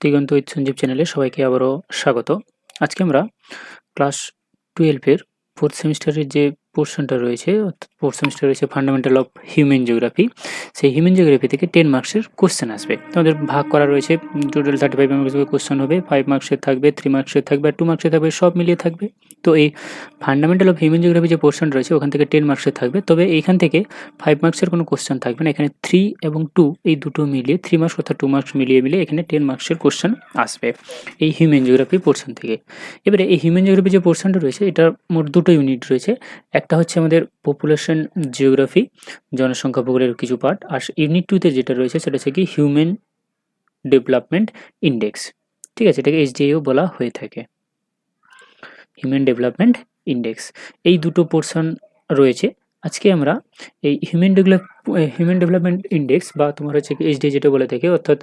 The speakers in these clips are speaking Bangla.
দিগন্ত উইথ সঞ্জীব চ্যানেলে সবাইকে আবারও স্বাগত। আজকে আমরা ক্লাস 12 এর 4th সেমিস্টারের যে পোরশনটা রয়েছে অর্থাৎ 4th সেমিস্টার রয়েছে ফান্ডামেন্টাল অফ হিউম্যান জিওগ্রাফি। সেই হিউম্যান জিওগ্রাফি থেকে 10 মার্কসের কোয়েশ্চেন আসবে। তোমাদের ভাগ করা রয়েছে টোটাল 35 মার্কসের কোয়েশ্চেন হবে, 5 মার্কসের থাকবে, 3 মার্কসের থাকবে আর 2 মার্কসের থাকবে, সব মিলিয়ে থাকবে। তো এই ফান্ডামেন্টাল অফ হিউম্যান জিওগ্রাফি যে পোরশন রয়েছে ওখান থেকে 10 মার্কসের থাকবে, তবে এইখান থেকে 5 মার্কসের কোনো কোয়েশ্চেন থাকবে না। এখানে 3 এবং 2 এই দুটো মিলিয়ে 3 মার্কস অর্থাৎ 2 মার্কস মিলিয়ে এখানে 10 মার্কসের কোয়েশ্চেন আসবে এই হিউম্যান জিওগ্রাফি পোরশন থেকে। এবারে এই হিউম্যান জিওগ্রাফি যে পোরশনটা রয়েছে এটার মোট দুটো ইউনিট রয়েছে। একটা হচ্ছে আমাদের পপুলেশন জিওগ্রাফি, জনসংখ্যা ভূগোলের কিছু পার্ট, আর ইউনিট 2 তে যেটা রয়েছে সেটা হচ্ছে কি হিউম্যান ডেভেলপমেন্ট ইন্ডেক্স। ঠিক আছে, এটাকে এইচডিআইও বলা হয়ে থাকে, হিউম্যান ডেভেলপমেন্ট ইন্ডেক্স। এই দুটো পোরশন রয়েছে। আজকে আমরা এই হিউম্যান ডেভেলপমেন্ট ইন্ডেক্স বা তোমার হচ্ছে কি এইচডিআই যেটা বলে থাকে, অর্থাৎ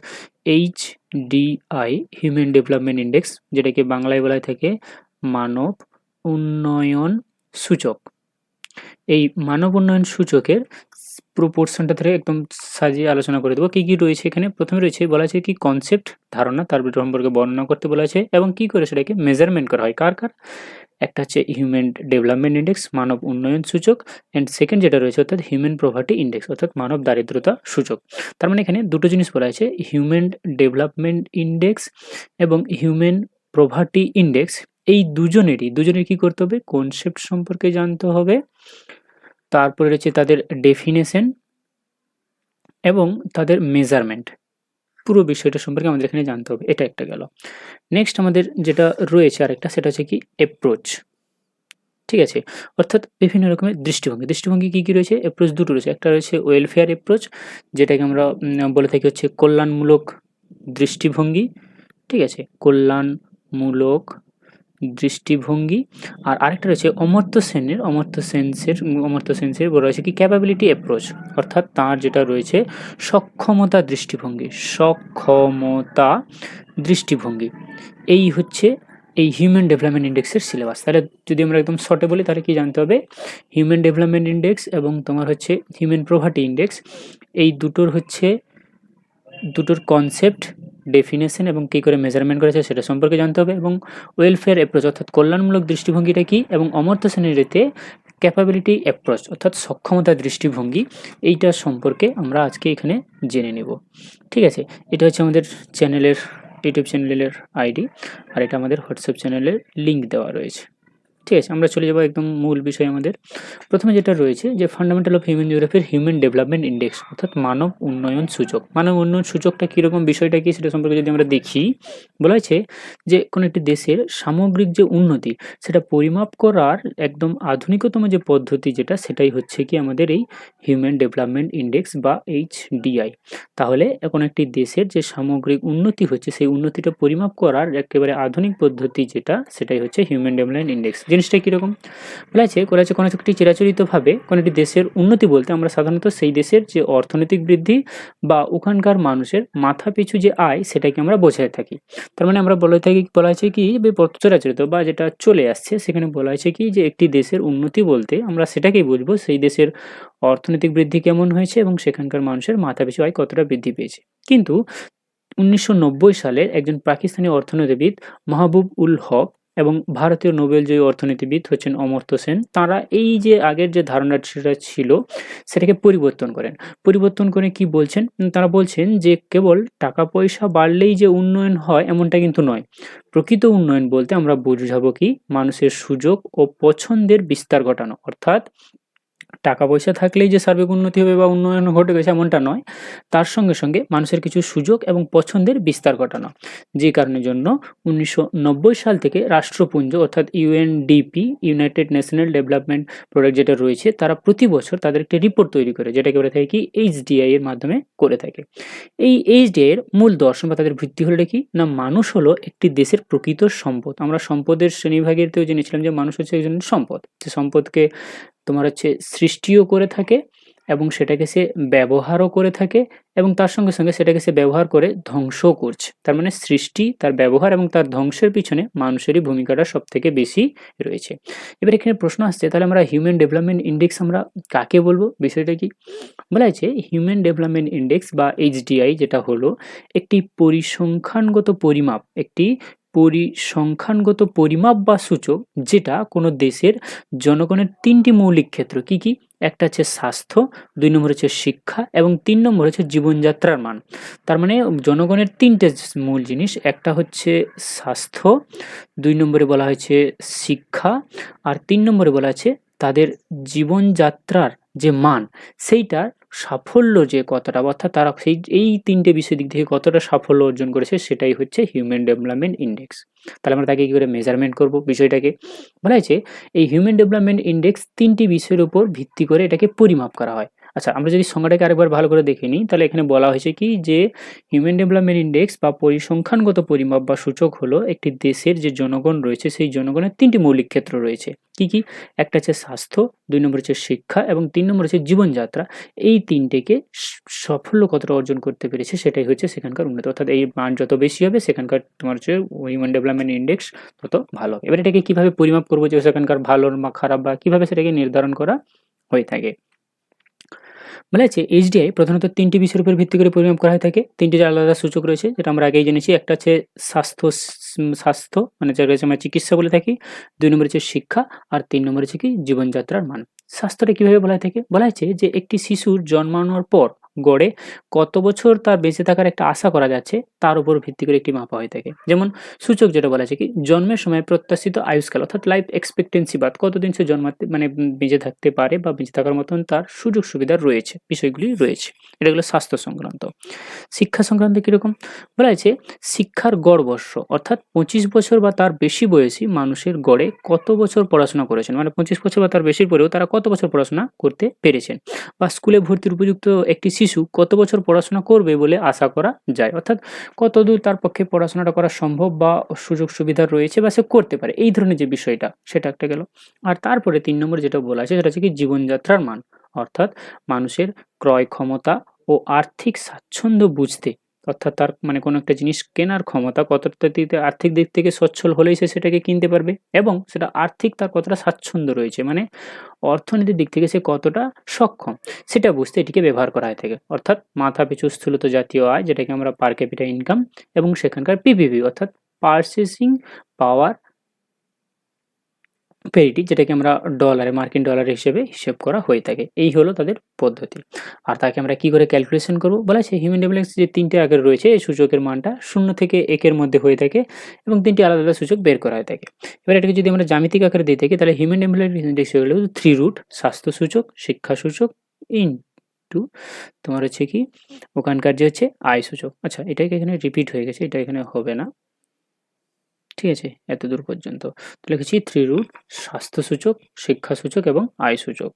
এইচডিআই হিউম্যান ডেভেলপমেন্ট ইন্ডেক্স, যেটাকে বাংলায় বলা থাকে মানব উন্নয়ন সূচক। এই মানব উন্নয়ন সূচকের পুরো পোর্শনটা ধরে একদম সাজিয়ে আলোচনা করে দেবো। কী কী রয়েছে এখানে? প্রথমে রয়েছে বলা আছে কি কনসেপ্ট, ধারণা, তার সম্পর্কে বর্ণনা করতে বলা আছে এবং কী করে সেটাকে মেজারমেন্ট করা হয় কার কার। একটা হচ্ছে হিউম্যান ডেভেলপমেন্ট ইন্ডেক্স, মানব উন্নয়ন সূচক, অ্যান্ড সেকেন্ড যেটা রয়েছে অর্থাৎ হিউম্যান প্রভার্টি ইন্ডেক্স অর্থাৎ মানব দারিদ্রতা সূচক। তার মানে এখানে দুটো জিনিস বলা আছে, হিউম্যান ডেভেলপমেন্ট ইন্ডেক্স এবং হিউম্যান প্রভার্টি ইন্ডেক্স। এই দুজনের কি করতে হবে? কনসেপ্ট সম্পর্কে জানতে হবে, তারপরে রয়েছে তাদের ডেফিনেশন এবং তাদের মেজারমেন্ট। পুরো বিষয়টা সম্পর্কে আমাদের এখানে জানতে হবে। এটা একটা গেল। নেক্সট আমাদের যেটা রয়েছে আরেকটা, সেটা হচ্ছে কি অ্যাপ্রোচ। ঠিক আছে, অর্থাৎ বিভিন্ন রকমের দৃষ্টিভঙ্গি কী কী রয়েছে? অ্যাপ্রোচ দুটো রয়েছে। একটা রয়েছে ওয়েলফেয়ার অ্যাপ্রোচ, যেটাকে আমরা বলে থাকি হচ্ছে কল্যাণমূলক দৃষ্টিভঙ্গি। ঠিক আছে, কল্যাণমূলক দৃষ্টিভঙ্গি। আর আরেকটা রয়েছে অমর্ত্য সেন্সের বলা রয়েছে কি ক্যাপাবিলিটি অ্যাপ্রোচ, অর্থাৎ তার যেটা রয়েছে সক্ষমতা দৃষ্টিভঙ্গি। এই হচ্ছে এই হিউম্যান ডেভেলপমেন্ট ইন্ডেক্সের সিলেবাস। তাহলে যদি আমরা একদম শর্টে বলি তাহলে কি জানতে হবে? হিউম্যান ডেভেলপমেন্ট ইন্ডেক্স এবং তোমার হচ্ছে হিউম্যান প্রভার্টি ইন্ডেক্স, এই দুটোর কনসেপ্ট, ডেফিনেশন এবং কী করে মেজারমেন্ট করেছে সেটা সম্পর্কে জানতে হবে, এবং ওয়েলফেয়ার অ্যাপ্রোচ অর্থাৎ কল্যাণমূলক দৃষ্টিভঙ্গিটা কী, এবং অমর্ত্য সেনেরতে ক্যাপাবিলিটি অ্যাপ্রোচ অর্থাৎ সক্ষমতা দৃষ্টিভঙ্গি, এইটা সম্পর্কে আমরা আজকে এখানে জেনে নেব। ঠিক আছে, এটা হচ্ছে আমাদের ইউটিউব চ্যানেলের আইডি, আর এটা আমাদের হোয়াটসঅ্যাপ চ্যানেলের লিঙ্ক দেওয়া রয়েছে। ঠিক আছে, আমরা চলে যাবো একদম মূল বিষয় আমাদের। প্রথমে যেটা রয়েছে যে ফান্ডামেন্টাল অফ হিউম্যান জিওগ্রাফির হিউম্যান ডেভেলপমেন্ট ইন্ডেক্স অর্থাৎ মানব উন্নয়ন সূচক। মানব উন্নয়ন সূচকটা কীরকম, বিষয়টা কী সেটা সম্পর্কে যদি আমরা দেখি, বলা হয়েছে যে কোনো একটি দেশের সামগ্রিক যে উন্নতি সেটা পরিমাপ করার একদম আধুনিকতম যে পদ্ধতি যেটা, সেটাই হচ্ছে কি আমাদের এই হিউম্যান ডেভেলপমেন্ট ইন্ডেক্স বা এইচডিআই। তাহলে কোনো একটি দেশের যে সামগ্রিক উন্নতি হচ্ছে সেই উন্নতিটা পরিমাপ করার একেবারে আধুনিক পদ্ধতি যেটা, সেটাই হচ্ছে হিউম্যান ডেভেলপমেন্ট ইন্ডেক্স। জিনিসটা কীরকম? বলা আছে কোনো একটি চিরাচরিতভাবে কোনো একটি দেশের উন্নতি বলতে আমরা সাধারণত সেই দেশের যে অর্থনৈতিক বৃদ্ধি বা ওখানকার মানুষের মাথাপিছু যে আয় সেটাকে আমরা বোঝায় থাকি। তার মানে আমরা বলা আছে কি চিরাচরিত বা যেটা চলে আসছে সেখানে বলা আছে কি যে একটি দেশের উন্নতি বলতে আমরা সেটাকেই বুঝবো সেই দেশের অর্থনৈতিক বৃদ্ধি কেমন হয়েছে এবং সেখানকার মানুষের মাথাপিছু আয় কতটা বৃদ্ধি পেয়েছে। কিন্তু 1990 সালের একজন পাকিস্তানি অর্থনীতিবিদ মাহবুব উল হক এবং ভারতীয় নোবেলজয়ী অর্থনীতিবিদ হচ্ছেন অমর্ত্য সেন, তারা এই যে আগের যে ধারণাটা সেটা ছিল সেটাকে পরিবর্তন করে কি বলছেন? তারা বলছেন যে কেবল টাকা পয়সা বাড়লেই যে উন্নয়ন হয় এমনটা কিন্তু নয়। প্রকৃত উন্নয়ন বলতে আমরা বুঝাবো কি মানুষের সুযোগ ও পছন্দের বিস্তার ঘটানো, অর্থাৎ টাকা পয়সা থাকলেই যে সার্বিক উন্নতি হবে বা উন্নয়ন ঘটে গেছে এমনটা নয়, তার সঙ্গে সঙ্গে মানুষের কিছু সুযোগ এবং পছন্দের বিস্তার ঘটানো। যে কারণের জন্য 1990 সাল থেকে রাষ্ট্রপুঞ্জ অর্থাৎ UNDP, United national development product যেটা রয়েছে, তারা প্রতি বছর তাদের একটি রিপোর্ট তৈরি করে যেটাকে বলে থাকে কি এইচডিআই এর মাধ্যমে করে থাকে। এই এইচডিআই এর মূল দর্শন বা তাদের ভিত্তি হলো কি না, মানুষ হলো একটি দেশের প্রকৃত সম্পদ। আমরা সম্পদের শ্রেণীভাগেরতেও জেনেছিলাম যে মানুষ হচ্ছে একজন সম্পদ, যে সম্পদকে তোমার হচ্ছে সৃষ্টিও করে থাকে এবং সেটাকে সে ব্যবহারও করে থাকে এবং তার সঙ্গে সঙ্গে সেটাকে সে ব্যবহার করে ধ্বংসও করছে। তার মানে সৃষ্টি, তার ব্যবহার এবং তার ধ্বংসের পিছনে মানুষেরই ভূমিকাটা সবথেকে বেশি রয়েছে। এবার এখানে প্রশ্ন আসছে, তাহলে আমরা হিউম্যান ডেভেলপমেন্ট ইন্ডেক্স আমরা কাকে বলবো? বিষয়টা কি? বলা হয়েছে হিউম্যান ডেভেলপমেন্ট ইন্ডেক্স বা এইচডিআই যেটা হলো একটি পরিসংখ্যানগত পরিমাপ বা সূচক, যেটা কোনো দেশের জনগণের ৩টি মৌলিক ক্ষেত্র কি কি? একটা হচ্ছে স্বাস্থ্য, ২ নম্বর হচ্ছে শিক্ষা এবং ৩ নম্বর হচ্ছে জীবনযাত্রার মান। তার মানে জনগণের ৩টে মূল জিনিস, একটা হচ্ছে স্বাস্থ্য, ২ নম্বরে বলা হয়েছে শিক্ষা আর ৩ নম্বরে বলা আছে তাদের জীবনযাত্রার যে মান, সেইটার সাফল্য যে কতটা, অর্থাৎ তারা এই ৩টে বিষয় দিক থেকে কতটা সাফল্য অর্জন করেছে সেটাই হচ্ছে হিউম্যান ডেভেলপমেন্ট ইন্ডেক্স। তাহলে আমরা তাকে কি করে মেজারমেন্ট করব বিষয়টাকে? বলা হয়েছে এই হিউম্যান ডেভেলপমেন্ট ইন্ডেক্স ৩টি বিষয়ের উপর ভিত্তি করে এটাকে পরিমাপ করা হয়। আচ্ছা, আমরা যদি সংজ্ঞাটাকে আরেকবার ভালো করে দেখে নিই, তাহলে এখানে বলা হয়েছে কি যে হিউম্যান ডেভেলপমেন্ট ইন্ডেক্স বা পরিসংখ্যানগত পরিমাপ বা সূচক হলো একটি দেশের যে জনগণ রয়েছে সেই জনগণের 3টি মৌলিক ক্ষেত্র রয়েছে। কি কি? একটা হচ্ছে স্বাস্থ্য, 2 নম্বর হচ্ছে শিক্ষা এবং 3 নম্বর হচ্ছে জীবনযাত্রা। এই 3টেকে সাফল্য কতটা অর্জন করতে পেরেছে সেটাই হচ্ছে সেখানকার উন্নতি। অর্থাৎ এই মান যত বেশি হবে সেখানকার তোমার হচ্ছে হিউম্যান ডেভেলপমেন্ট ইন্ডেক্স তত ভালো হবে। এবার এটাকে কিভাবে পরিমাপ করবো যে সেখানকার ভালো বা খারাপ বা কিভাবে সেটাকে নির্ধারণ করা হয়ে থাকে? বলা আছে এইচডিআই প্রধানত 3টি বিষয়ের উপর ভিত্তি করে পরিমাপ করা হয়ে থাকে। 3টি আলাদা সূচক রয়েছে যেটা আমরা আগেই জেনেছি। একটা হচ্ছে স্বাস্থ্য মানে যেটাকে আমরা চিকিৎসা বলে থাকি। 2 নম্বর হচ্ছে শিক্ষা আর 3 নম্বর হচ্ছে কি জীবনযাত্রার মান। স্বাস্থ্যটা কিভাবে বলা হয়ে থাকে? বলা হয়েছে যে একটি শিশুর জন্মানোর পর গড়ে কত বছর তার বেঁচে থাকার একটা আশা করা যাচ্ছে তার উপর ভিত্তি করে একটি মাপা হয়ে থাকে। যেমন সূচক যেটা বলা আছে কি জন্মের সময় প্রত্যাশিত আয়ুষ্কাল অর্থাৎ লাইফ এক্সপেক্টেন্সি বা কতদিন সে জন্মাতে মানে বেঁচে থাকতে পারে বা বেঁচে থাকার মতন তার সুযোগ সুবিধা রয়েছে, বিষয়গুলি রয়েছে। এটা হলো স্বাস্থ্য সংক্রান্ত। শিক্ষা সংক্রান্ত কিরকম? বলা হয়েছে শিক্ষার গড় বর্ষ অর্থাৎ 25 বছর বা তার বেশি বয়সী মানুষের গড়ে কত বছর পড়াশোনা করেছেন, মানে 25 বছর বা তার বেশির পরেও তারা কত বছর পড়াশোনা করতে পেরেছেন, বা স্কুলে ভর্তির উপযুক্ত একটি শিশু কত বছর পড়াশোনা করবে বলে আশা করা যায়, অর্থাৎ কতদূর তার পক্ষে পড়াশোনাটা করা সম্ভব বা সুযোগ সুবিধা রয়েছে বা সে করতে পারে, এই ধরনের যে বিষয়টা সেটা একটা গেল। আর তারপরে 3 নম্বর যেটা বলা আছে সেটা হচ্ছে কি জীবনযাত্রার মান, অর্থাৎ মানুষের ক্রয় ক্ষমতা ও আর্থিক স্বাচ্ছন্দ্য বুঝতে, অর্থাৎ তার মানে কোনো একটা জিনিস কেনার ক্ষমতা কতটা আর্থিক দিক থেকে সচ্ছল হলেই সে সেটাকে কিনতে পারবে এবং সেটা আর্থিক তার কতটা স্বাচ্ছন্দ্য রয়েছে, মানে অর্থনীতির দিক থেকে সে কতটা সক্ষম সেটা বুঝতে এটিকে ব্যবহার করা হয়ে থাকে। অর্থাৎ মাথাপিছু স্থূলত জাতীয় আয় যেটাকে আমরা পার ক্যাপিটা ইনকাম এবং সেখানকার পিপিপি অর্থাৎ পারচেসিং পাওয়ার পেরিটি যেটাকে আমরা মার্কিন ডলার হিসেবে হিসেব করা হয়ে থাকে। এই হলো তাদের পদ্ধতি। আর তাকে আমরা কি করে ক্যালকুলেশন করব? বলা আছে হিউম্যান ডেভেলপমেন্ট যে 3টে আকার রয়েছে এই সূচকের মানটা 0 থেকে 1 এর মধ্যে হয়ে থাকে এবং 3টি আলাদা, আলাদা সূচক বের করা হয়ে থাকে। এবার এটাকে যদি আমরা জ্যামিতিক আকারে দিয়ে থাকি তাহলে হিউম্যান ডেভেলপমেন্ট ইনডেক্স হলো 3 রুট স্বাস্থ্য সূচক, শিক্ষা সূচক ইনটু তোমার হচ্ছে কি ওখানকার যে হচ্ছে আয় সূচক। আচ্ছা, এটাকে এখানে রিপিট হয়ে গেছে, এটা এখানে হবে না। ঠিক আছে, এতদূর পর্যন্ত তো লিখেছি 3 রুট স্বাস্থ্য সূচক, শিক্ষা সূচক এবং আয় সূচক।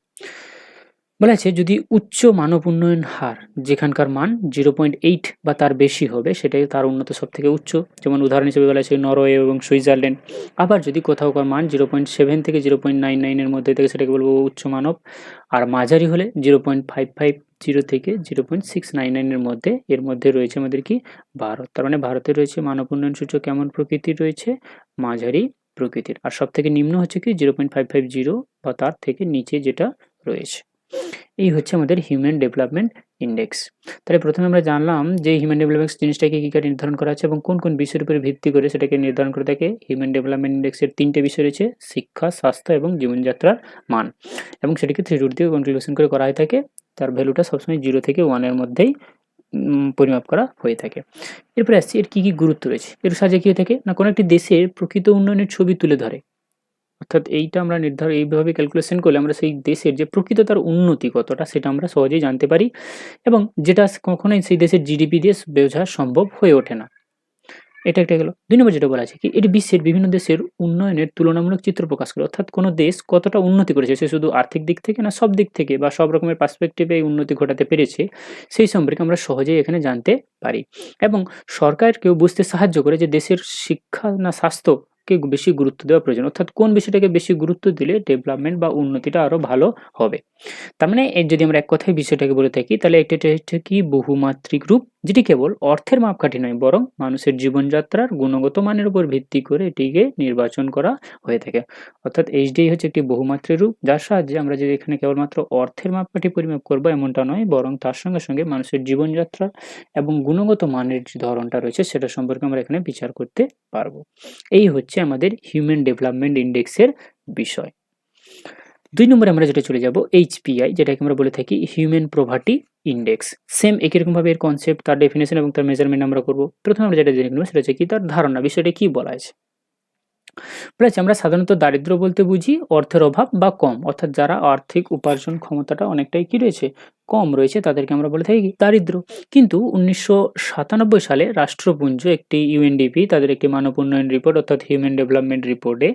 বলা আছে যদি উচ্চ মানব উন্নয়ন হার যেখানকার মান 0.8 বা তার বেশি হবে সেটাই তার উন্নত সব থেকে উচ্চ, যেমন উদাহরণ হিসেবে বলা আছে নরওয়ে এবং সুইজারল্যান্ড। আবার যদি কোথাওকার মান 0.7 থেকে 0.99 এর মধ্যে থেকে সেটাকে বলবো উচ্চ মানব, আর মাঝারি হলে 0.550 থেকে 0.699 এর মধ্যে, এর মধ্যে রয়েছে আমাদের কি ভারত। তার মানে ভারতে রয়েছে মানব উন্নয়ন সূচক কেমন প্রকৃতির রয়েছে? মাঝারি প্রকৃতির। আর সব থেকে নিম্ন হচ্ছে কি 0.550 বা তার থেকে নিচে যেটা রয়েছে। এই হচ্ছে আমাদের হিউম্যান ডেভেলপমেন্ট ইন্ডেক্স। তাহলে প্রথমে আমরা জানলাম যে হিউম্যান ডেভেলপমেন্ট জিনিসটাকে কী করে নির্ধারণ করা আছে এবং কোন কোন বিষয়ের উপরে ভিত্তি করে সেটাকে নির্ধারণ করে থাকে। হিউম্যান ডেভেলপমেন্ট ইন্ডেক্সের 3টে বিষয় রয়েছে শিক্ষা, স্বাস্থ্য এবং জীবনযাত্রার মান, এবং সেটিকে 3 রুট দিয়ে কনক্লুশন করে করা হয়ে থাকে। তার ভ্যালুটা সবসময় 0 থেকে 1 এর মধ্যেই পরিমাপ করা হয়ে থাকে। এরপরে আসছি এর কী কী গুরুত্ব রয়েছে। এর সাহায্যে কী হয়ে থাকে না কোনো একটি দেশের প্রকৃত উন্নয়নের ছবি তুলে ধরে, অর্থাৎ এইটা আমরা এইভাবে ক্যালকুলেশন করলে আমরা সেই দেশের যে প্রকৃত তার উন্নতি কতটা সেটা আমরা সহজেই জানতে পারি, এবং যেটা কখনোই সেই দেশের জিডিপি দিয়ে বোঝা সম্ভব হয়ে ওঠে না। এটা একটা গেল। 2 নম্বর যেটা বলা আছে কি এটি বিশ্বের বিভিন্ন দেশের উন্নয়নের তুলনামূলক চিত্র প্রকাশ করে, অর্থাৎ কোনো দেশ কতটা উন্নতি করেছে সে শুধু আর্থিক দিক থেকে না সব দিক থেকে বা সব রকমের পার্সপেক্টিভে এই উন্নতি ঘটাতে পেরেছে সেই সম্পর্কে আমরা সহজেই এখানে জানতে পারি। এবং সরকারকেও বুঝতে সাহায্য করে যে দেশের শিক্ষা না স্বাস্থ্য বিষয়টাকে বেশি গুরুত্ব দেওয়া প্রয়োজন, অর্থাৎ কোন বিষয়টাকে বেশি গুরুত্ব দিলে ডেভেলপমেন্ট বা উন্নতিটা আরও ভালো হবে। তার মানে যদি আমরা এক কথায় বিষয়টাকে বলে থাকি তাহলে এটা হচ্ছে কি বহুমাত্রিক রূপ, যেটি কেবল অর্থের মাপকাঠি নয় বরং মানুষের জীবনযাত্রার গুণগত মানের উপর ভিত্তি করে এটিকে নির্বাচন করা হয়ে থাকে। অর্থাৎ এইচডিআই হচ্ছে একটি বহুমাত্রিক রূপ যার সাহায্যে আমরা যদি এখানে কেবলমাত্র অর্থের মাপকাঠি পরিমাপ করবো এমনটা নয়, বরং তার সঙ্গে সঙ্গে মানুষের জীবনযাত্রা এবং গুণগত মানের যে ধরনটা রয়েছে সেটা সম্পর্কে আমরা এখানে বিচার করতে পারবো। এই হচ্ছে আমাদের হিউম্যান ডেভেলপমেন্ট ইন্ডেক্সের বিষয়। 2 নম্বরে আমরা যেটা চলে যাব এইচপিআই, যেটাকে আমরা বলে থাকি হিউম্যান পভার্টি ইন্ডেক্স। সেম একই রকমভাবে এর কনসেপ্ট, তার ডেফিনেশন এবং তার মেজারমেন্ট আমরা করব। প্রথমে আমরা যেটা জেনে নেব সেটা হচ্ছে কি তার ধারণা, বিষয়টা কি বলা আছে। প্লাস আমরা সাধারণত দারিদ্র্য বলতে বুঝি অর্থের অভাব বা কম, অর্থাৎ যারা আর্থিক উপার্জন ক্ষমতাটা অনেকটাই কি রয়েছে কম রয়েছে তাদেরকে আমরা বলে থাকি দারিদ্র্য। কিন্তু 1997 সালে রাষ্ট্রপুঞ্জ একটি ইউএনডিপি তাদের একটি মানব উন্নয়ন রিপোর্ট অর্থাৎ হিউম্যান ডেভেলপমেন্ট রিপোর্টে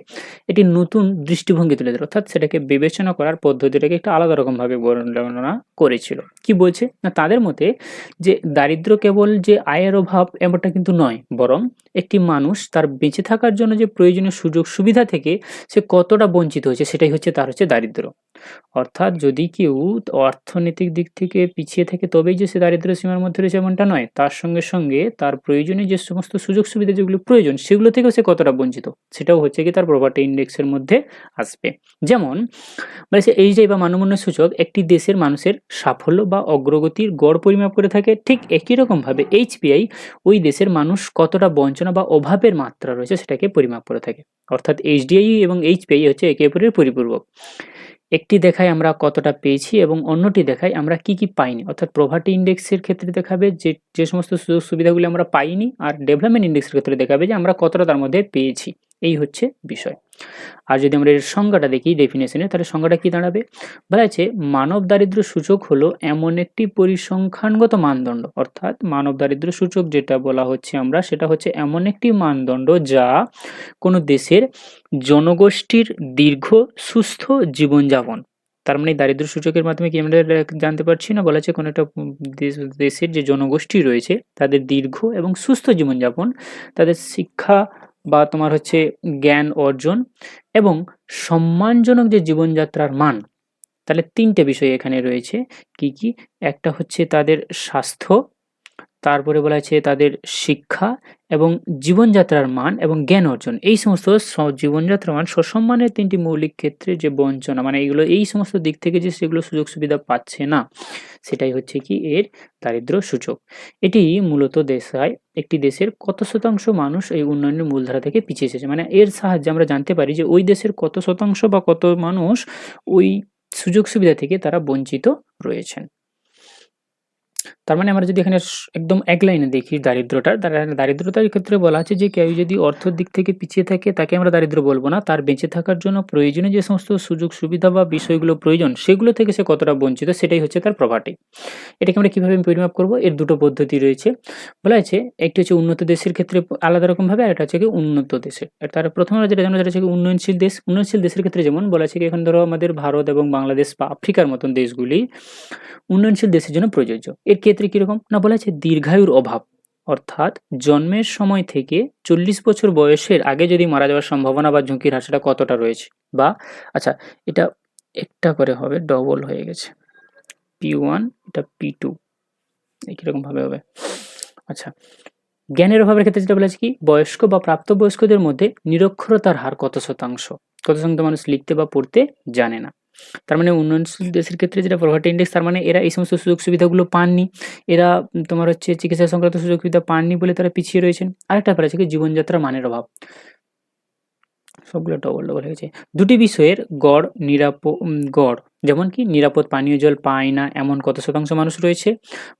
এটি নতুন দৃষ্টিভঙ্গি তুলে ধরে, অর্থাৎ সেটাকে বিবেচনা করার পদ্ধতিটাকে একটু আলাদা রকমভাবে বর্ণনা করেছিল। কি বলছে না তাদের মতে যে দারিদ্র্য কেবল যে আয়ের অভাব এমনটা কিন্তু নয়, বরং একটি মানুষ তার বেঁচে থাকার জন্য যে প্রয়োজনীয় সুযোগ সুবিধা থেকে সে কতটা বঞ্চিত হয়েছে সেটাই হচ্ছে তার হচ্ছে দারিদ্র্য। অর্থাৎ যদি কেউ অর্থনৈতিক দিক থেকে পিছিয়ে থাকে তবেই যে সে দারিদ্র্য সীমার মধ্যে রয়েছে এমনটা নয়, তার সঙ্গে সঙ্গে তার প্রয়োজনীয় যে সমস্ত সুযোগ সুবিধা যেগুলো প্রয়োজন সেগুলো থেকেও সে কতটা বঞ্চিত সেটাও হচ্ছে কি তার পভার্টি ইন্ডেক্সের মধ্যে আসবে। যেমন বলেছে এইচডিআই বা মানব উন্নয়ন সূচক একটি দেশের মানুষের সাফল্য বা অগ্রগতির গড় পরিমাপ করে থাকে, ঠিক একই রকমভাবে এইচপিআই ওই দেশের মানুষ কতটা বঞ্চনা বা অভাবের মাত্রা রয়েছে সেটাকে পরিমাপ করে থাকে। অর্থাৎ এইচডিআই এবং এইচপিআই হচ্ছে একে অপরের পরিপূরক। একটি দেখায় আমরা কতটা পেয়েছি এবং অন্যটি দেখায় আমরা কি কি পাইনি, অর্থাৎ পভার্টি ইন্ডেক্সের ক্ষেত্রে দেখাবে যে সমস্ত সুযোগ সুবিধাগুলি আমরা পাইনি, আর ডেভেলপমেন্ট ইন্ডেক্সের ক্ষেত্রে দেখাবে যে আমরা কতটা তার মধ্যে পেয়েছি। এই হচ্ছে বিষয়। আর যদি আমরা এর সংজ্ঞাটা দেখি ডেফিনেশনে, তাহলে সংজ্ঞাটা কি দাঁড়াবে, বলা আছে মানব দারিদ্র্য সূচক হলো এমন একটি পরিসংখ্যানগত মানদণ্ড, অর্থাৎ মানব দারিদ্র্য সূচক যেটা বলা হচ্ছে আমরা সেটা হচ্ছে এমন একটি মানদণ্ড যা কোনো দেশের জনগোষ্ঠীর দীর্ঘ সুস্থ জীবনযাপন, তার মানে দারিদ্র্য সূচকের মাধ্যমে কি আমরা জানতে পারছি না, বলা আছে কোনো একটা দেশের যে জনগোষ্ঠী রয়েছে তাদের দীর্ঘ এবং সুস্থ জীবনযাপন, তাদের শিক্ষা বা তোমার হচ্ছে জ্ঞান অর্জন এবং সম্মানজনক যে জীবনযাত্রার মান। তাহলে 3টে বিষয় এখানে রয়েছে কি কি, একটা হচ্ছে তাদের স্বাস্থ্য, তারপরে বলা আছে তাদের শিক্ষা এবং জীবনযাত্রার মান এবং জ্ঞান অর্জন। এই সমস্ত জীবনযাত্রার মান সসম্মানের 3টি মৌলিক ক্ষেত্রে যে বঞ্চনা, মানে এইগুলো এই সমস্ত দিক থেকে যে সেগুলো সুযোগ সুবিধা পাচ্ছে না সেটাই হচ্ছে কি এর দারিদ্র্য সূচক। এটি মূলত দেশায় একটি দেশের কত শতাংশ মানুষ এই উন্নয়নের মূলধারা থেকে পিছিয়ে এসেছে, মানে এর সাহায্যে আমরা জানতে পারি যে ওই দেশের কত শতাংশ বা কত মানুষ ওই সুযোগ সুবিধা থেকে তারা বঞ্চিত রয়েছেন। তার মানে আমরা যদি এখানে একদম এক লাইনে দেখি দারিদ্রতার ক্ষেত্রে বলা আছে যে কেউ যদি অর্থের দিক থেকে পিছিয়ে থাকে তাকে আমরা দারিদ্র বলবো না, তার বেঁচে থাকার জন্য প্রয়োজনীয় যে সমস্ত সুযোগ সুবিধা বা বিষয়গুলো প্রয়োজন সেগুলো থেকে সে কতটা বঞ্চিত সেটাই হচ্ছে তার পভার্টি। এটাকে আমরা কিভাবে পরিমাপ করব, এর দুটো পদ্ধতি রয়েছে। বলা আছে একটি হচ্ছে উন্নত দেশের ক্ষেত্রে আলাদা রকমভাবে, আর একটা হচ্ছে কি উন্নত দেশের। তার প্রথমে আমরা যেটা জানবো সেটা হচ্ছে কি উন্নয়নশীল দেশের ক্ষেত্রে যেমন বলা আছে কি এখন ধরো আমাদের ভারত এবং বাংলাদেশ বা আফ্রিকার মতন দেশগুলি উন্নয়নশীল দেশের জন্য প্রযোজ্য। এর ক্ষেত্রে কিরকম না, বলা আছে দীর্ঘায়ুর অভাব, অর্থাৎ জন্মের সময় থেকে 40 বছর বয়সের আগে যদি মারা যাওয়ার সম্ভাবনা বা ঝুঁকির হার সেটা কতটা রয়েছে, বা আচ্ছা এটা একটা করে হবে ডবল হয়ে গেছে P1 এটা P2 একইরকম ভাবে হবে। আচ্ছা জ্ঞানের অভাবের ক্ষেত্রে যেটা বলেছে কি বয়স্ক বা প্রাপ্তবয়স্কদের মধ্যে নিরক্ষরতার হার কত শতাংশ মানুষ লিখতে বা পড়তে জানে না। তার মানে উন্নয়নশীল দেশের ক্ষেত্রে যেটা পভার্টি ইন্ডেক্স, তার মানে এরা এই সমস্ত সুযোগ সুবিধাগুলো পাননি, এরা তোমার হচ্ছে চিকিৎসা সংক্রান্ত সুযোগ সুবিধা পাননি বলে তারা পিছিয়ে রয়েছেন। আরেকটা ব্যাপার আছে কি জীবনযাত্রা মানের অভাব, সবগুলো ডবল হয়ে গেছে। দুটি বিষয়ের গড় যেমন কি নিরাপদ পানীয় জল পায় না এমন কত শতাংশ মানুষ রয়েছে,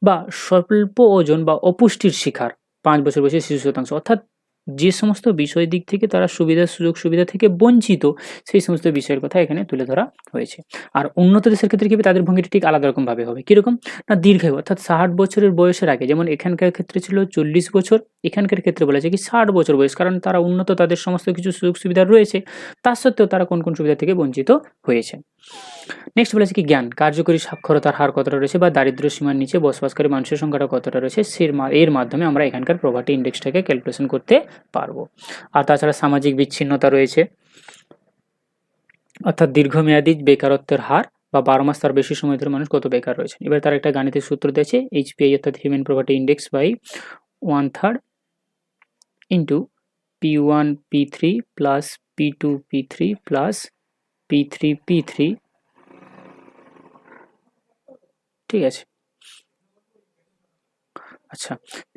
বা স্বল্প ওজন বা অপুষ্টির শিকার 5 বছর বয়সী শিশু শতাংশ, অর্থাৎ যে সমস্ত বিষয় দিক থেকে তারা সুযোগ সুবিধা থেকে বঞ্চিত সেই সমস্ত বিষয়ের কথা এখানে তুলে ধরা হয়েছে। আর উন্নত দেশের ক্ষেত্রে কি তাদের ভঙ্গিটা ঠিক আলাদা রকম ভাবে হবে, কিরকম না দীর্ঘায়ু, অর্থাৎ 60 বছরের বয়সের আগে, যেমন এখানকার ক্ষেত্রে ছিল 40 বছর, এখানকার ক্ষেত্রে বলেছে কি 60 বছর বয়স, কারণ তারা উন্নত, তাদের সমস্ত কিছু সুযোগ সুবিধা রয়েছে, তার সত্ত্বেও তারা কোন কোন সুবিধা থেকে বঞ্চিত হয়েছে। নেক্সট বলেছে কি জ্ঞান, কার্যকরী সাক্ষরতার হার কতটা রয়েছে বা দারিদ্র্য সীমার নিচে বসবাসকারী মানুষের সংখ্যাটা কতটা রয়েছে, এর মাধ্যমে আমরা এখানকার পভার্টি ইন্ডেক্সটাকে ক্যালকুলেশন করতে পারবো। আর তাছাড়া সামাজিক বিচ্ছিন্নতা রয়েছে, অর্থাৎ দীর্ঘমেয়াদী বেকারত্বের হার বা 12 মাস তার বেশি সময় ধরে মানুষ কত বেকার রয়েছে। এবার তার একটা গাণিতিক সূত্র দিয়েছে, HPI অর্থাৎ human poverty index by 1/3 into P1 P3 plus P2 P3 plus P3 P3, ঠিক আছে। আচ্ছা,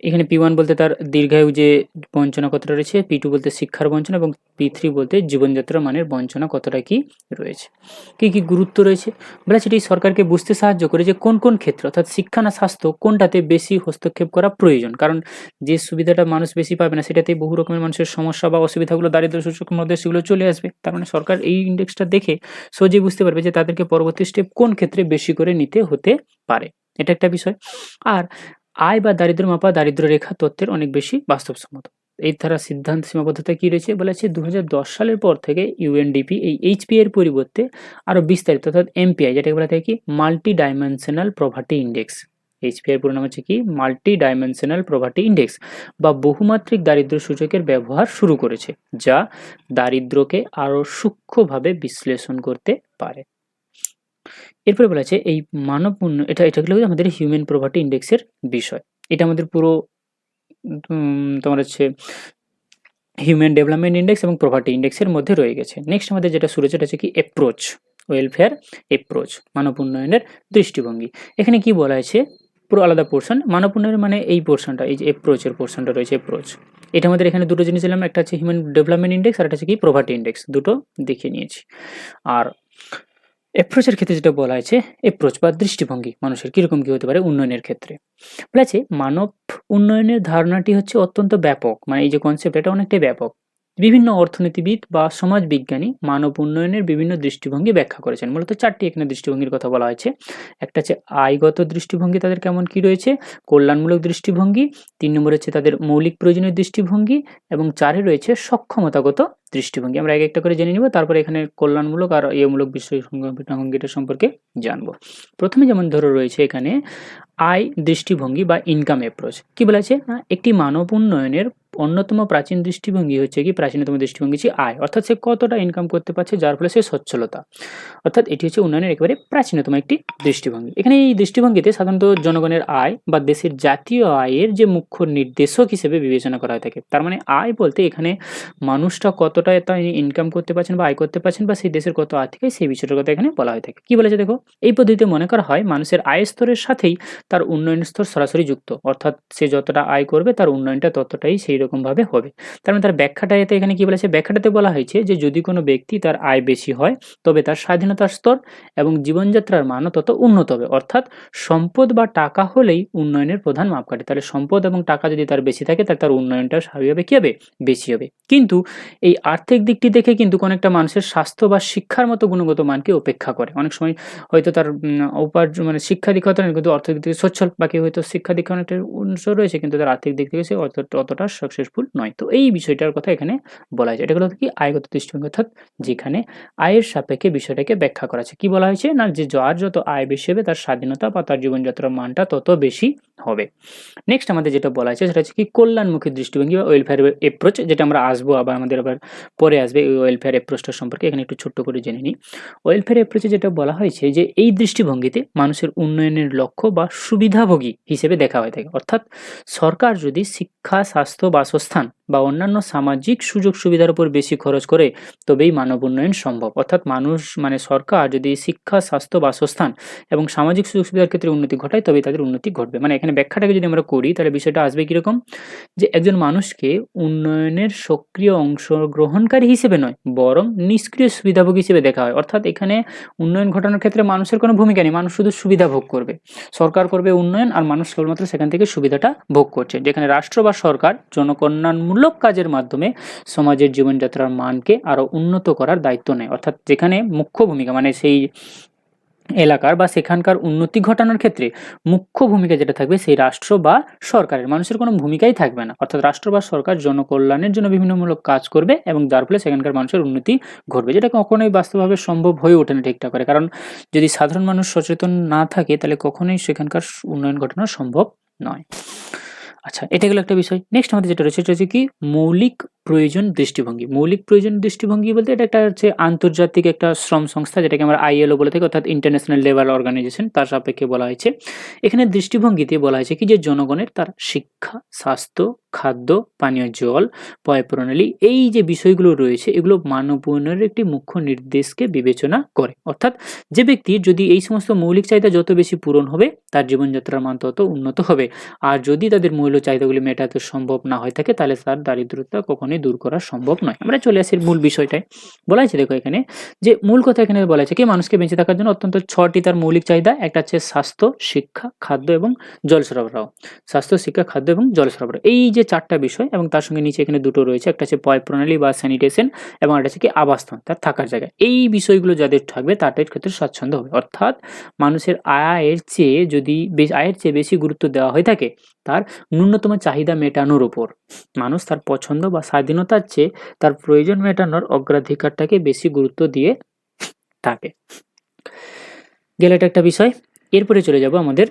এখানে P1 বলতে তার দীর্ঘায়ু যে বঞ্চনা কতটা রয়েছে, P2 বলতে শিক্ষার বঞ্চনা এবং P3 বলতে জীবনযাত্রার মানের বঞ্চনা কতটা কি রয়েছে। কি কি গুরুত্ব রয়েছে বলে, সেটি সরকারকে বুঝতে সাহায্য করে যে কোন কোন ক্ষেত্রে অর্থাৎ শিক্ষা না স্বাস্থ্য কোনটাতে বেশি হস্তক্ষেপ করা প্রয়োজন, কারণ যে সুবিধাটা মানুষ বেশি পাবে না সেটাতেই বহু রকমের মানুষের সমস্যা বা অসুবিধাগুলো দারিদ্র্য সূচকের মধ্যে সেগুলো চলে আসবে। তার মানে সরকার এই ইন্ডেক্সটা দেখে সহজেই বুঝতে পারবে যে তাদেরকে পরবর্তী স্টেপ কোন ক্ষেত্রে বেশি করে নিতে হতে পারে, এটা একটা বিষয়। আর আয় বা দারিদ্র্য মাপা দারিদ্র্য রেখা তত্ত্বের অনেক বেশি বাস্তবসম্মত। এই ধারা সিদ্ধান্ত সীমাবদ্ধতা কি রয়েছে বলেছে, 2010 সালের পর থেকে ইউএনডিপি এই HPI এর পরিবর্তে আরো বিস্তারিত অর্থাৎ MPI যেটাকে বলা থাকে কি multi dimensional poverty index, HPI এর পুরো নাম হচ্ছে কি মাল্টি ডাইমেনশনাল পভার্টি ইন্ডেক্স বা বহুমাত্রিক দারিদ্র্য সূচকের ব্যবহার শুরু করেছে, যা দারিদ্র্যকে আরো সূক্ষ্মভাবে বিশ্লেষণ করতে পারে। এরপরে বলা আছে এই মানব উন্নয়ন, এটা হলো আমাদের হিউম্যান পভার্টি ইন্ডেক্সের বিষয়। এটা আমাদের পুরো তোমার হচ্ছে হিউম্যান ডেভেলপমেন্ট ইন্ডেক্স এবং পভার্টি ইন্ডেক্সের মধ্যে রয়ে গেছে। নেক্সট আমাদের যেটা শুরু হচ্ছে এটা হচ্ছে কি অ্যাপ্রোচ, ওয়েলফেয়ার অ্যাপ্রোচ, মানব উন্নয়নের দৃষ্টিভঙ্গি। এখানে কি বলা আছে পুরো আলাদা পোর্শন, মানব উন্নয়নের মানে এই পোর্শনটা, এই যে অ্যাপ্রোচের পোর্শনটা রয়েছে অ্যাপ্রোচ, এটা আমাদের এখানে দুটো জিনিস দিলাম, একটা হচ্ছে হিউম্যান ডেভেলপমেন্ট ইন্ডেক্স আর একটা হচ্ছে কি পভার্টি ইন্ডেক্স, দুটো দেখিয়ে নিয়েছি। আর অ্যাপ্রোচের ক্ষেত্রে যেটা বলা হয়েছে, অ্যাপ্রোচ বা দৃষ্টিভঙ্গি মানুষের কীরকম কী হতে পারে উন্নয়নের ক্ষেত্রে বলা আছে, মানব উন্নয়নের ধারণাটি হচ্ছে অত্যন্ত ব্যাপক, মানে এই যে কনসেপ্ট এটা অনেকটাই ব্যাপক। বিভিন্ন অর্থনীতিবিদ বা সমাজবিজ্ঞানী মানব উন্নয়নের বিভিন্ন দৃষ্টিভঙ্গি ব্যাখ্যা করেছেন। মূলত 4টি এখানে দৃষ্টিভঙ্গির কথা বলা হয়েছে। একটা হচ্ছে আয়গত দৃষ্টিভঙ্গি, তাদের কেমন কি রয়েছে, কল্যাণমূলক দৃষ্টিভঙ্গি, 3 নম্বর হচ্ছে তাদের মৌলিক প্রয়োজনীয় দৃষ্টিভঙ্গি এবং 4-এ রয়েছে সক্ষমতাগত দৃষ্টিভঙ্গি। আমরা এক একটা করে জেনে নিব, তারপরে এখানে কল্যাণমূলক আর ইয়েমূলক দৃষ্টিভঙ্গিটা সম্পর্কে জানবো। প্রথমে যেমন ধরো রয়েছে এখানে আয় দৃষ্টিভঙ্গি বা ইনকাম অ্যাপ্রোচ। কি বলেছে না, একটি মানব উন্নয়নের অন্যতম প্রাচীন দৃষ্টিভঙ্গি হচ্ছে কি, প্রাচীনতম দৃষ্টিভঙ্গি হচ্ছে আয়, অর্থাৎ সে কতটা ইনকাম করতে পারছে যার ফলে সে সচ্ছলতা, অর্থাৎ এটি হচ্ছে উন্নয়নের একেবারে প্রাচীনতম একটি দৃষ্টিভঙ্গি। এখানে এই দৃষ্টিভঙ্গিতে সাধারণত জনগণের আয় বা দেশের জাতীয় আয়ের যে মুখ্য নির্দেশক হিসেবে বিবেচনা করা হয়ে থাকে। তার মানে আয় বলতে এখানে মানুষটা কতটা ইনকাম করতে পারছেন বা আয় করতে পারছেন বা সেই দেশের কত আয় থেকে সেই বিষয়টার কথা এখানে বলা হয়ে থাকে। কি বলেছে দেখো, এই পদ্ধতিতে মনে করা হয় মানুষের আয় স্তরের সাথেই তার উন্নয়ন স্তর সরাসরি যুক্ত, অর্থাৎ সে যতটা আয় করবে তার উন্নয়নটা ততটাই সেই রকমভাবে হবে। তার মানে তার ব্যাখ্যাটা এখানে কি বলেছে, ব্যাখ্যাটাতে বলা হয়েছে যে যদি কোনো ব্যক্তি তার আয় বেশি হয় তবে তার স্বাধীনতার স্তর এবং জীবনযাত্রার মানও তত উন্নত হবে, অর্থাৎ সম্পদ বা টাকা হলেই উন্নয়নের প্রধান মাপকাঠি। তাহলে সম্পদ এবং টাকা যদি তার বেশি থাকে তাহলে তার উন্নয়নটা স্বাভাবিকভাবে কী হবে, বেশি হবে। কিন্তু এই আর্থিক দিকটি দেখে কিন্তু কোনো একটা মানুষের স্বাস্থ্য বা শিক্ষার মতো গুণগত মানকে উপেক্ষা করে। অনেক সময় হয়তো তার উপার্জন মানে শিক্ষা দীক্ষা হতে কিন্তু অর্থের দিক থেকে সচ্ছল, বাকি হয়তো শিক্ষা দীক্ষা অনেকটা উন্নত রয়েছে কিন্তু তার আর্থিক দিক থেকে সে অতটা সাকসেসফুল নয়। তো এই বিষয়টার কথা এখানে বলা হয়েছে। এটা হলো কি আয়গত দৃষ্টিভঙ্গি, অর্থাৎ যেখানে আয়ের সাপেক্ষে বিষয়টাকে ব্যাখ্যা করা আছে। কি বলা হয়েছে না, যে যার যত আয় বেশি হবে তার স্বাধীনতা বা তার জীবনযাত্রার মানটা তত বেশি হবে। নেক্সট আমাদের যেটা বলা হয়েছে সেটা হচ্ছে কি কল্যাণমুখী দৃষ্টিভঙ্গি বা ওয়েলফেয়ার অ্যাপ্রোচ, যেটা আমরা আসবো আবার আমাদের আবার পরে আসবে এই ওয়েলফেয়ার অ্যাপ্রোচটা সম্পর্কে, এখানে একটু ছোট্ট করে জেনে নিই। ওয়েলফেয়ার অ্যাপ্রোচে যেটা বলা হয়েছে যে এই দৃষ্টিভঙ্গিতে মানুষের উন্নয়নের লক্ষ্য বা সুবিধাভোগী হিসেবে দেখা হয়ে থাকে, অর্থাৎ সরকার যদি শিক্ষা, স্বাস্থ্য, বাসস্থান বা অন্যান্য সামাজিক সুযোগ সুবিধার উপর বেশি খরচ করে তবেই মানব উন্নয়ন সম্ভব। অর্থাৎ মানুষ মানে সরকার যদি শিক্ষা, স্বাস্থ্য, বাসস্থান এবং সামাজিক সুযোগ সুবিধার ক্ষেত্রে উন্নতি ঘটায় তবেই তাদের উন্নতি ঘটবে। মানে এখানে ব্যাখ্যাটাকে যদি আমরা করি তাহলে বিষয়টা আসবে কীরকম, যে একজন মানুষকে উন্নয়নের সক্রিয় অংশগ্রহণকারী হিসেবে নয় বরং নিষ্ক্রিয় সুবিধাভোগী হিসেবে দেখা হয়। অর্থাৎ এখানে উন্নয়ন ঘটানোর ক্ষেত্রে মানুষের কোনো ভূমিকা নেই, মানুষ শুধু সুবিধা ভোগ করবে। সরকার করবে উন্নয়ন আর মানুষ কেবলমাত্র সেখান থেকে সুবিধাটা ভোগ করছে। যেখানে রাষ্ট্র বা সরকার জনকল্যাণমূলক কাজের মাধ্যমে সমাজের জীবনযাত্রার মানকে আরও উন্নত করার দায়িত্ব নেয়। অর্থাৎ যেখানে মুখ্য ভূমিকা মানে সেই এলাকার বা সেখানকার উন্নতি ঘটানোর ক্ষেত্রে মুখ্য ভূমিকা যেটা থাকবে সেই রাষ্ট্র বা সরকারের, মানুষের কোনো ভূমিকাই থাকবে না। অর্থাৎ রাষ্ট্র বা সরকার জনকল্যাণের জন্য বিভিন্নমূলক কাজ করবে এবং যার ফলে সেখানকার মানুষের উন্নতি ঘটবে, যেটা কখনোই বাস্তবভাবে সম্ভব হয়ে ওঠে না ঠিকঠাক করে। কারণ যদি সাধারণ মানুষ সচেতন না থাকে তাহলে কখনোই সেখানকার উন্নয়ন ঘটানো সম্ভব নয়। আচ্ছা, এটা গেল একটা বিষয়। নেক্সট আমাদের যেটা রয়েছে সেটা হচ্ছে কি মৌলিক প্রয়োজন দৃষ্টিভঙ্গি। মৌলিক প্রয়োজন দৃষ্টিভঙ্গি বলতে এটা একটা হচ্ছে আন্তর্জাতিক একটা শ্রম সংস্থা, যেটাকে আমরা ILO বলে থাকি, অর্থাৎ ইন্টারন্যাশনাল লেবার অর্গানাইজেশন, তার সাপেক্ষে বলা হয়েছে। এখানে দৃষ্টিভঙ্গিতে বলা হয়েছে কি যে জনগণের তার শিক্ষা, স্বাস্থ্য, খাদ্য, পানীয় জল, পয় প্রণালী, এই যে বিষয়গুলো রয়েছে এগুলো মানব উন্নয়নের একটি মুখ্য নির্দেশকে বিবেচনা করে। অর্থাৎ যে ব্যক্তির যদি এই সমস্ত মৌলিক চাহিদা যত বেশি পূরণ হবে তার জীবনযাত্রার মান তত উন্নত হবে। আর যদি তাদের মৌলিক চাহিদাগুলি মেটাতে সম্ভব না হয়ে থাকে তাহলে তার দারিদ্রতা কখনোই দূর করা সম্ভব নয়। আমরা চলে আসি মূল বিষয়টায়। বলা হয়েছে দেখো এখানে যে মূল কথা এখানে বলা হয়েছে কি মানুষকে বেঁচে থাকার জন্য অত্যন্ত 6টি তার মৌলিক চাহিদা। একটা হচ্ছে স্বাস্থ্য, শিক্ষা, খাদ্য এবং জল সরবরাহ। স্বাস্থ্য, শিক্ষা, খাদ্য এবং জল সরবরাহ, এই যে 4টা বিষয়, এবং তার সঙ্গে নিচে এখানে দুটো রয়েছে, একটা হচ্ছে পয় প্রণালী বা স্যানিটেশন এবং একটা হচ্ছে কি আবাসস্থান, তার থাকার জায়গা। এই বিষয়গুলো যাদের থাকবে তাদের ক্ষেত্রে স্বাচ্ছন্দ্য হবে। অর্থাৎ মানুষের আয়ের চেয়ে বেশি গুরুত্ব দেওয়া হয়ে থাকে তার ন্যূনতম চাহিদা মেটানোর উপর। মানুষ তার পছন্দ বা স্বাধীনতার চেয়ে তার প্রয়োজন মেটানোর অগ্রাধিকারটাকে বেশি গুরুত্ব দিয়ে থাকে। গেল এটা একটা বিষয়। এরপরে চলে যাব আমাদের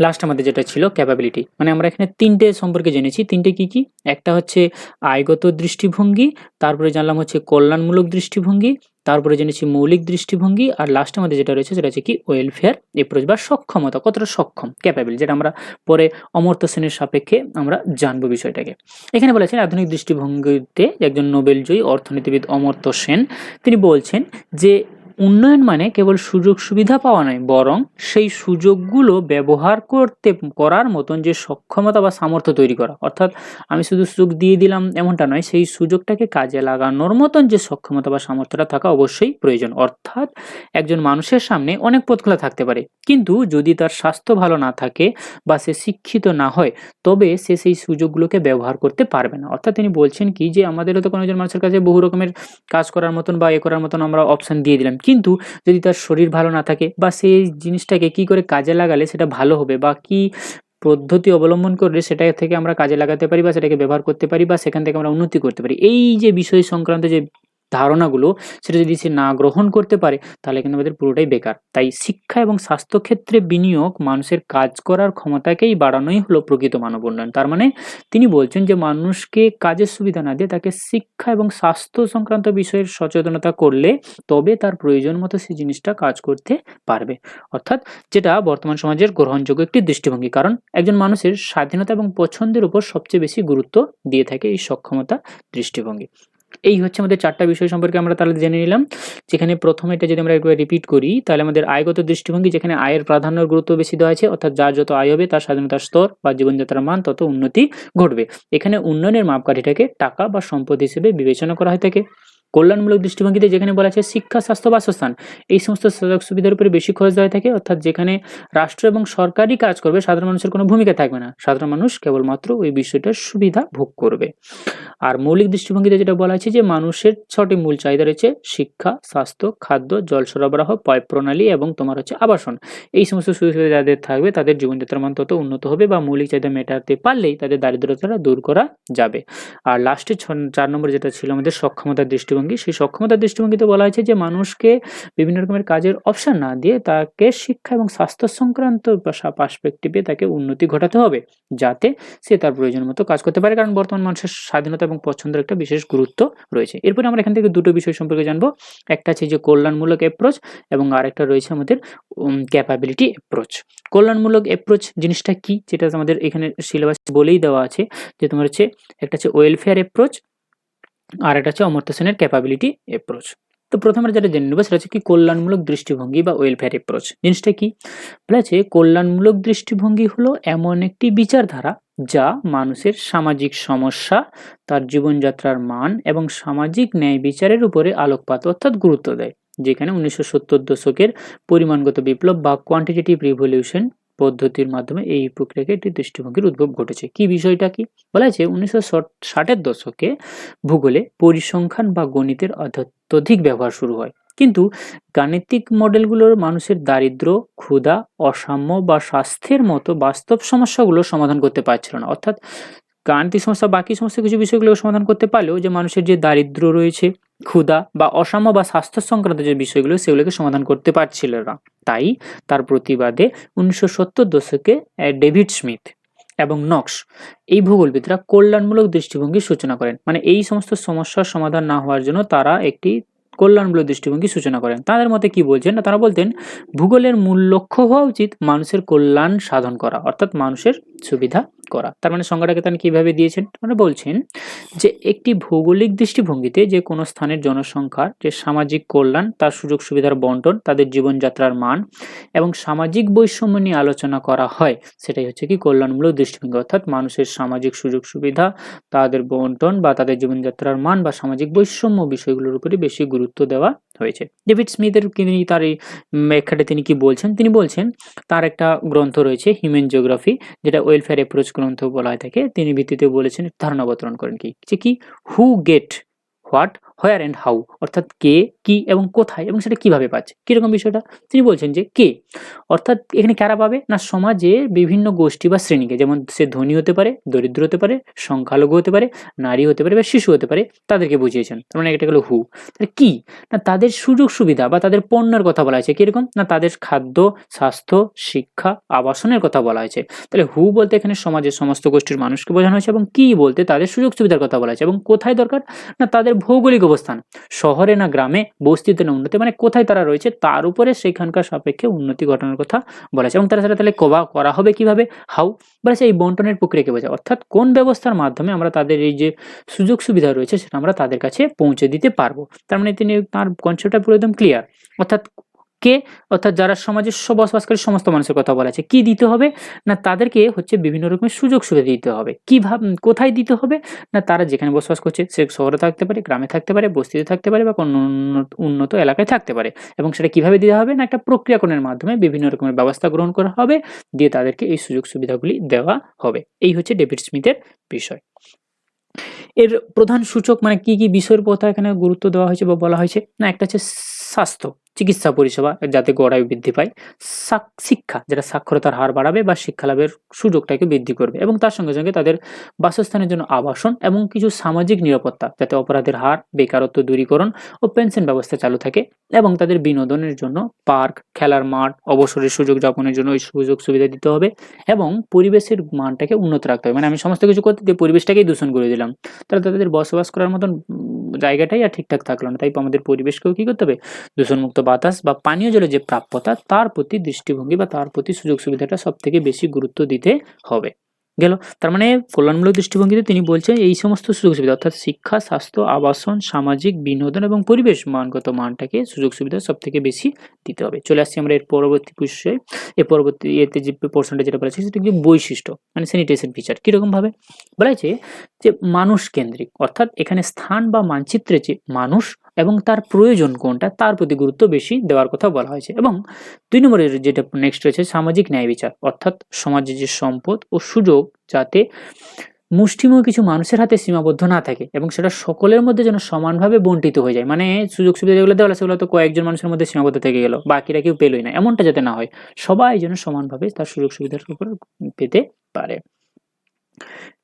লাস্ট আমাদের যেটা ছিল ক্যাপাবিলিটি। মানে আমরা এখানে 3টে সম্পর্কে জেনেছি। 3টে কি কি? একটা হচ্ছে আয়গত দৃষ্টিভঙ্গি, তারপরে জানলাম হচ্ছে কল্যাণমূলক দৃষ্টিভঙ্গি, তারপরে জেনেছি মৌলিক দৃষ্টিভঙ্গি, আর লাস্টে আমাদের যেটা রয়েছে সেটা হচ্ছে কি ওয়েলফেয়ার এপ্রোচ বা সক্ষমতা, কতটা সক্ষম, ক্যাপাবিলিটি, যেটা আমরা পরে অমর্ত্য সেনের সাপেক্ষে আমরা জানবো বিষয়টাকে। এখানে বলেছেন আধুনিক দৃষ্টিভঙ্গিতে একজন নোবেলজয়ী অর্থনীতিবিদ অমর্ত্য সেন তিনি বলছেন যে উন্নয়ন মানে কেবল সুযোগ সুবিধা পাওয়া নয়, বরং সেই সুযোগগুলো ব্যবহার করার মতন যে সক্ষমতা বা সামর্থ্য তৈরি করা। অর্থাৎ আমি শুধু সুযোগ দিয়ে দিলাম এমনটা নয়, সেই সুযোগটাকে কাজে লাগানোর মতন যে সক্ষমতা বা সামর্থ্যটা থাকা অবশ্যই প্রয়োজন। অর্থাৎ একজন মানুষের সামনে অনেক পথ খোলা থাকতে পারে, কিন্তু যদি তার স্বাস্থ্য ভালো না থাকে বা সে শিক্ষিত না হয় তবে সে সেই সুযোগগুলোকে ব্যবহার করতে পারবে না। অর্থাৎ তিনি বলছেন কি যে আমাদেরও তো কোনো একজন মানুষের কাছে বহু রকমের কাজ করার মতন বা করার মতন আমরা অপশন দিয়ে দিলাম, কিন্তু যদি তার শরীর ভালো না থাকে বা সেই জিনিসটাকে কি করে কাজে লাগালে সেটা ভালো হবে বা কি পদ্ধতি অবলম্বন করলে সেটা থেকে আমরা কাজে লাগাতে পারি বা সেটাকে ব্যবহার করতে পারি বা সেখান থেকে আমরা উন্নতি করতে পারি, এই যে বিষয় সংক্রান্ত যে ধারণাগুলো সেটা যদি সে না গ্রহণ করতে পারে তাহলে কিন্তু আমাদের পুরোটাই বেকার। তাই শিক্ষা এবং স্বাস্থ্য ক্ষেত্রে বিনিয়োগ মানুষের কাজ করার ক্ষমতাকেই বাড়ানোই হলো প্রকৃত মানব উন্নয়ন। তার মানে তিনি বলছেন যে মানুষকে কাজের সুবিধা না দিয়ে তাকে শিক্ষা এবং স্বাস্থ্য সংক্রান্ত বিষয়ের সচেতনতা করলে তবে তার প্রয়োজন মতো সেই জিনিসটা কাজ করতে পারবে। অর্থাৎ যেটা বর্তমান সমাজের গ্রহণযোগ্য একটি দৃষ্টিভঙ্গি, কারণ একজন মানুষের স্বাধীনতা এবং পছন্দের উপর সবচেয়ে বেশি গুরুত্ব দিয়ে থাকে এই সক্ষমতা দৃষ্টিভঙ্গি। এই হচ্ছে আমাদের 4টা বিষয় সম্পর্কে আমরা তাহলে জেনে নিলাম। যেখানে প্রথম এটা যদি আমরা একবার রিপিট করি তাহলে আমাদের আয়গত দৃষ্টিভঙ্গি, যেখানে আয়ের প্রাধান্যর গুরুত্ব বেশি দেওয়া আছে, অর্থাৎ যার যত আয় হবে তার স্বাধীনতার স্তর বা জীবনযাত্রার মান তত উন্নতি ঘটবে। এখানে উন্নয়নের মাপকাঠিটাকে টাকা বা সম্পদ হিসেবে বিবেচনা করা হয়ে থাকে। কল্যাণমূলক দৃষ্টিভঙ্গিতে যেখানে বলা আছে শিক্ষা, স্বাস্থ্য, বাসস্থান, এই সমস্ত সুযোগ সুবিধার উপরে বেশি খরচ দেওয়া থাকে, অর্থাৎ যেখানে রাষ্ট্র এবং সরকারি কাজ করবে সাধারণ মানুষের কোনো ভূমিকা থাকবে না, সাধারণ মানুষ কেবলমাত্র ওই বিষয়টার সুবিধা ভোগ করবে। আর মৌলিক দৃষ্টিভঙ্গিতে যেটা বলা আছে যে মানুষের 6টি মূল চাহিদা রয়েছে, শিক্ষা, স্বাস্থ্য, খাদ্য, জল সরবরাহ, পয় প্রণালী এবং তোমার হচ্ছে আবাসন। এই সমস্ত সুযোগ সুবিধা যাদের থাকবে তাদের জীবনযাত্রার মান তত উন্নত হবে বা মৌলিক চাহিদা মেটাতে পারলেই তাদের দারিদ্রতাটা দূর করা যাবে। আর লাস্টে 4 নম্বর যেটা ছিল আমাদের সক্ষমতার দৃষ্টিভঙ্গি, সেই সক্ষমতার দৃষ্টিভঙ্গিতে বলা হয়েছে যে মানুষকে বিভিন্ন রকমের কাজের অপশন না দিয়ে তাকে শিক্ষা এবং স্বাস্থ্য সংক্রান্ত পার্সপেক্টিভে তাকে উন্নতি ঘটাতে হবে যাতে সে তার প্রয়োজন মতো কাজ করতে পারে, কারণ বর্তমান মানুষের স্বাধীনতা এবং পছন্দের একটা বিশেষ গুরুত্ব রয়েছে। এরপরে আমরা এখান থেকে দুটো বিষয় সম্পর্কে জানবো, একটা আছে যে কল্যাণমূলক অ্যাপ্রোচ এবং আরেকটা রয়েছে আমাদের ক্যাপাবিলিটি অ্যাপ্রোচ। কল্যাণমূলক অ্যাপ্রোচ জিনিসটা কি, যেটা আমাদের এখানে সিলেবাস বলেই দেওয়া আছে যে তোমার হচ্ছে একটা হচ্ছে ওয়েলফেয়ার অ্যাপ্রোচ আর একটা হচ্ছে অমর্ত্য সেনের ক্যাপাবিলিটি অ্যাপ্রোচ। তো প্রথমে আমরা যেটা জেনে নেবো সেটা হচ্ছে কি কল্যাণমূলক দৃষ্টিভঙ্গি বা ওয়েলফেয়ার অ্যাপ্রোচ জিনিসটা কি। বলেছে কল্যাণমূলক দৃষ্টিভঙ্গি হলো এমন একটি বিচারধারা যা মানুষের সামাজিক সমস্যা, তার জীবনযাত্রার মান এবং সামাজিক ন্যায় বিচারের উপরে আলোকপাত অর্থাৎ গুরুত্ব দেয়। যেখানে 1970 দশকের পরিমাণগত বিপ্লব বা কোয়ান্টিটেটিভ রিভলিউশন পদ্ধতির মাধ্যমে এই প্রক্রিয়াকে একটি দৃষ্টিভঙ্গির উদ্ভব ঘটেছে। কি বিষয়টা কি বলা হয়েছে 1960-এর দশকে ভূগোলে পরিসংখ্যান বা গণিতের অত্যধিক ব্যবহার শুরু হয়। কিন্তু গাণিতিক মডেলগুলোর মানুষের দারিদ্র্য, ক্ষুধা, অসাম্য বা স্বাস্থ্যের মতো বাস্তব সমস্যাগুলো সমাধান করতে পারছিল না। অর্থাৎ গাণিতিক সমস্যা বাকি সমস্ত কিছু বিষয়গুলো সমাধান করতে পারলেও যে মানুষের যে দারিদ্র্য রয়েছে, ক্ষুধা বা অসাম্য বা স্বাস্থ্য সংক্রান্ত যে বিষয়গুলো সেগুলোকে সমাধান করতে পারছিল না। তাই তার প্রতিবাদে 1970 দশকে ডেভিড স্মিথ এবং নক্স এই ভূগোলবিদরা কল্যাণমূলক দৃষ্টিভঙ্গির সূচনা করেন। মানে এই সমস্ত সমস্যার সমাধান না হওয়ার জন্য তারা একটি কল্যাণমূলক দৃষ্টিভঙ্গি সূচনা করেন। তাদের মতে কি বলছেন না, তারা বলতেন ভূগোলের মূল লক্ষ্য হওয়া উচিত মানুষের কল্যাণ সাধন করা, অর্থাৎ মানুষের সুবিধা করা। তার মানে সংজ্ঞাটাকে তারা কিভাবে দিয়েছেন, মানে বলছেন যে একটি ভৌগোলিক দৃষ্টিভঙ্গিতে যে কোনো স্থানের জনসংখ্যার যে সামাজিক কল্যাণ, তার সুযোগ সুবিধার বন্টন, তাদের জীবনযাত্রার মান এবং সামাজিক বৈষম্য নিয়ে আলোচনা করা হয়, সেটাই হচ্ছে কি কল্যাণমূলক দৃষ্টিভঙ্গি। অর্থাৎ মানুষের সামাজিক সুযোগ সুবিধা, তাদের বন্টন বা তাদের জীবনযাত্রার মান বা সামাজিক বৈষম্য বিষয়গুলোর উপরে বেশি গুরুত্ব দেওয়া হয়েছে। ডেভিড স্মিথের তার এই ব্যাখ্যাটা তিনি কি বলছেন, তিনি বলছেন তার একটা গ্রন্থ রয়েছে হিউম্যান জিওগ্রাফি, যেটা ওয়েলফেয়ার অ্যাপ্রোচ গ্রন্থ বলা হয় থাকে। তিনি ভিত্তিতে বলেছেন, ধারণা অবতরণ করেন কি যে কি হু gate what, where and how, অর্থাৎ কে, কি এবং কোথায় এবং সেটা কিভাবে পাচ্ছে। কিরকম বিষয়টা তিনি বলছেন যে কে, অর্থাৎ এখানে কারা পাবে না, সমাজে বিভিন্ন গোষ্ঠী বা শ্রেণীকে, যেমন সে ধনী হতে পারে, দরিদ্র হতে পারে, সংখ্যালঘু হতে পারে, নারী হতে পারে বা শিশু হতে পারে, তাদেরকে বুঝিয়েছেন। তার মানে এটা হলো হু। তাহলে কি না, তাদের সুযোগ সুবিধা বা তাদের পণ্যের কথা বলা হয়েছে। কিরকম না, তাদের খাদ্য, স্বাস্থ্য, শিক্ষা, আবাসনের কথা বলা হয়েছে। তাহলে হু বলতে এখানে সমাজের সমস্ত গোষ্ঠীর মানুষকে বোঝানো হয়েছে এবং কি বলতে তাদের সুযোগ সুবিধার কথা বলা হয়েছে। এবং কোথায় দরকার না, তাদের ভৌগোলিক অবস্থান, শহরে না গ্রামে, বস্তিতে না উন্নতি, মানে কোথায় তারা রয়েছে তার উপরে সেখানকার সাপেক্ষে উন্নতি ঘটানোর কথা বলা হয়েছে। এবং তারা সেটা তাহলে করা হবে কিভাবে, হাউ বলেছে এই বন্টনের প্রক্রিয়াকে বোঝায়। অর্থাৎ কোন ব্যবস্থার মাধ্যমে আমরা তাদের এই যে সুযোগ সুবিধা রয়েছে সেটা আমরা তাদের কাছে পৌঁছে দিতে পারবো। তার মানে তিনি তার কনসেপ্টটা পুরো একদম ক্লিয়ার। অর্থাৎ কে, অর্থাৎ যারা সমাজে বসবাসকারী সমস্ত মানুষের কথা বলা আছে। কি দিতে হবে না, তাদেরকে হচ্ছে বিভিন্ন রকমের সুযোগ সুবিধা দিতে হবে। কিভাবে, কোথায় দিতে হবে না, তারা যেখানে বসবাস করছে সে শহরে থাকতে পারে, গ্রামে থাকতে পারে, বস্তিতে থাকতে পারে বা কোনো উন্নত এলাকায় থাকতে পারে। এবং সেটা কিভাবে দেওয়া হবে না, একটা প্রক্রিয়াকরণের মাধ্যমে বিভিন্ন রকমের ব্যবস্থা গ্রহণ করা হবে, দিয়ে তাদেরকে এই সুযোগ সুবিধাগুলি দেওয়া হবে। এই হচ্ছে ডেভিড স্মিথের বিষয়। এর প্রধান সূচক মানে কি কি বিষয়ের কথা এখানে গুরুত্ব দেওয়া হয়েছে বা বলা হয়েছে না, একটা হচ্ছে স্বাস্থ্য, চিকিৎসা পরিষেবা যাতে গড়ায় বৃদ্ধি পায়, শিক্ষা যেটা সাক্ষরতার হার বাড়াবে বা শিক্ষা লাভের সুযোগটাকে বৃদ্ধি করবে, এবং তার সঙ্গে সঙ্গে তাদের বাসস্থানের জন্য আবাসন এবং কিছু সামাজিক নিরাপত্তা, যাতে অপরাধের হার, বেকারত্ব দূরীকরণ ও পেনশন ব্যবস্থা চালু থাকে, এবং তাদের বিনোদনের জন্য পার্ক, খেলার মাঠ, অবসরের সুযোগ যাপনের জন্য ওই সুযোগ সুবিধা দিতে হবে, এবং পরিবেশের মানটাকে উন্নত রাখতে হবে। মানে আমি সমস্ত কিছু করতে দিয়ে পরিবেশটাকেই দূষণ করে দিলাম, তাহলে তাদের বসবাস করার মতন জায়গাটাই আর ঠিকঠাক থাকলো না। তাই আমাদের পরিবেশকেও কি করতে হবে, দূষণমুক্ত বাতাস বা পানীয় জলের যে প্রাপ্যতা তার প্রতি দৃষ্টিভঙ্গি বা তার প্রতি সুযোগ সুবিধাটা সব থেকে বেশি গুরুত্ব দিতে হবে। গেল। তার মানে কল্যাণমূলক দৃষ্টিভঙ্গিতে তিনি বলছেন এই সমস্ত সুযোগ সুবিধা অর্থাৎ শিক্ষা, স্বাস্থ্য, আবাসন, সামাজিক, বিনোদন এবং পরিবেশ মানগত মানটাকে সুযোগ সুবিধা সব থেকে বেশি দিতে হবে। চলে আসছি আমরা এর পরবর্তী বিষয়ে। এর পরবর্তী এতে যে পোর্শনটা যেটা বলা হয়েছে সেটা কি বৈশিষ্ট্য, মানে স্যানিটেশন ফিচার। কিরকম ভাবে বলা হয়েছে যে মানুষ কেন্দ্রিক, অর্থাৎ এখানে স্থান বা মানচিত্রে যে মানুষ এবং তার প্রয়োজন কোনটা তার প্রতি গুরুত্ব বেশি দেওয়ার কথা বলা হয়েছে। এবং 2 নম্বরের যেটা নেক্সট রয়েছে সামাজিক ন্যায় বিচার, অর্থাৎ সমাজের যে সম্পদ ও সুযোগ যাতে মুষ্টিমেয় কিছু মানুষের হাতে সীমাবদ্ধ না থাকে এবং সেটা সকলের মধ্যে যেন সমানভাবে বন্টিত হয়ে যায়। মানে সুযোগ সুবিধা যেগুলো দেওয়া সেগুলো তো কয়েকজন মানুষের মধ্যে সীমাবদ্ধ থেকে গেল, বাকিরা কেউ পেলই না, এমনটা যাতে না হয়, সবাই যেন সমানভাবে তার সুযোগ সুবিধার উপর পেতে পারে।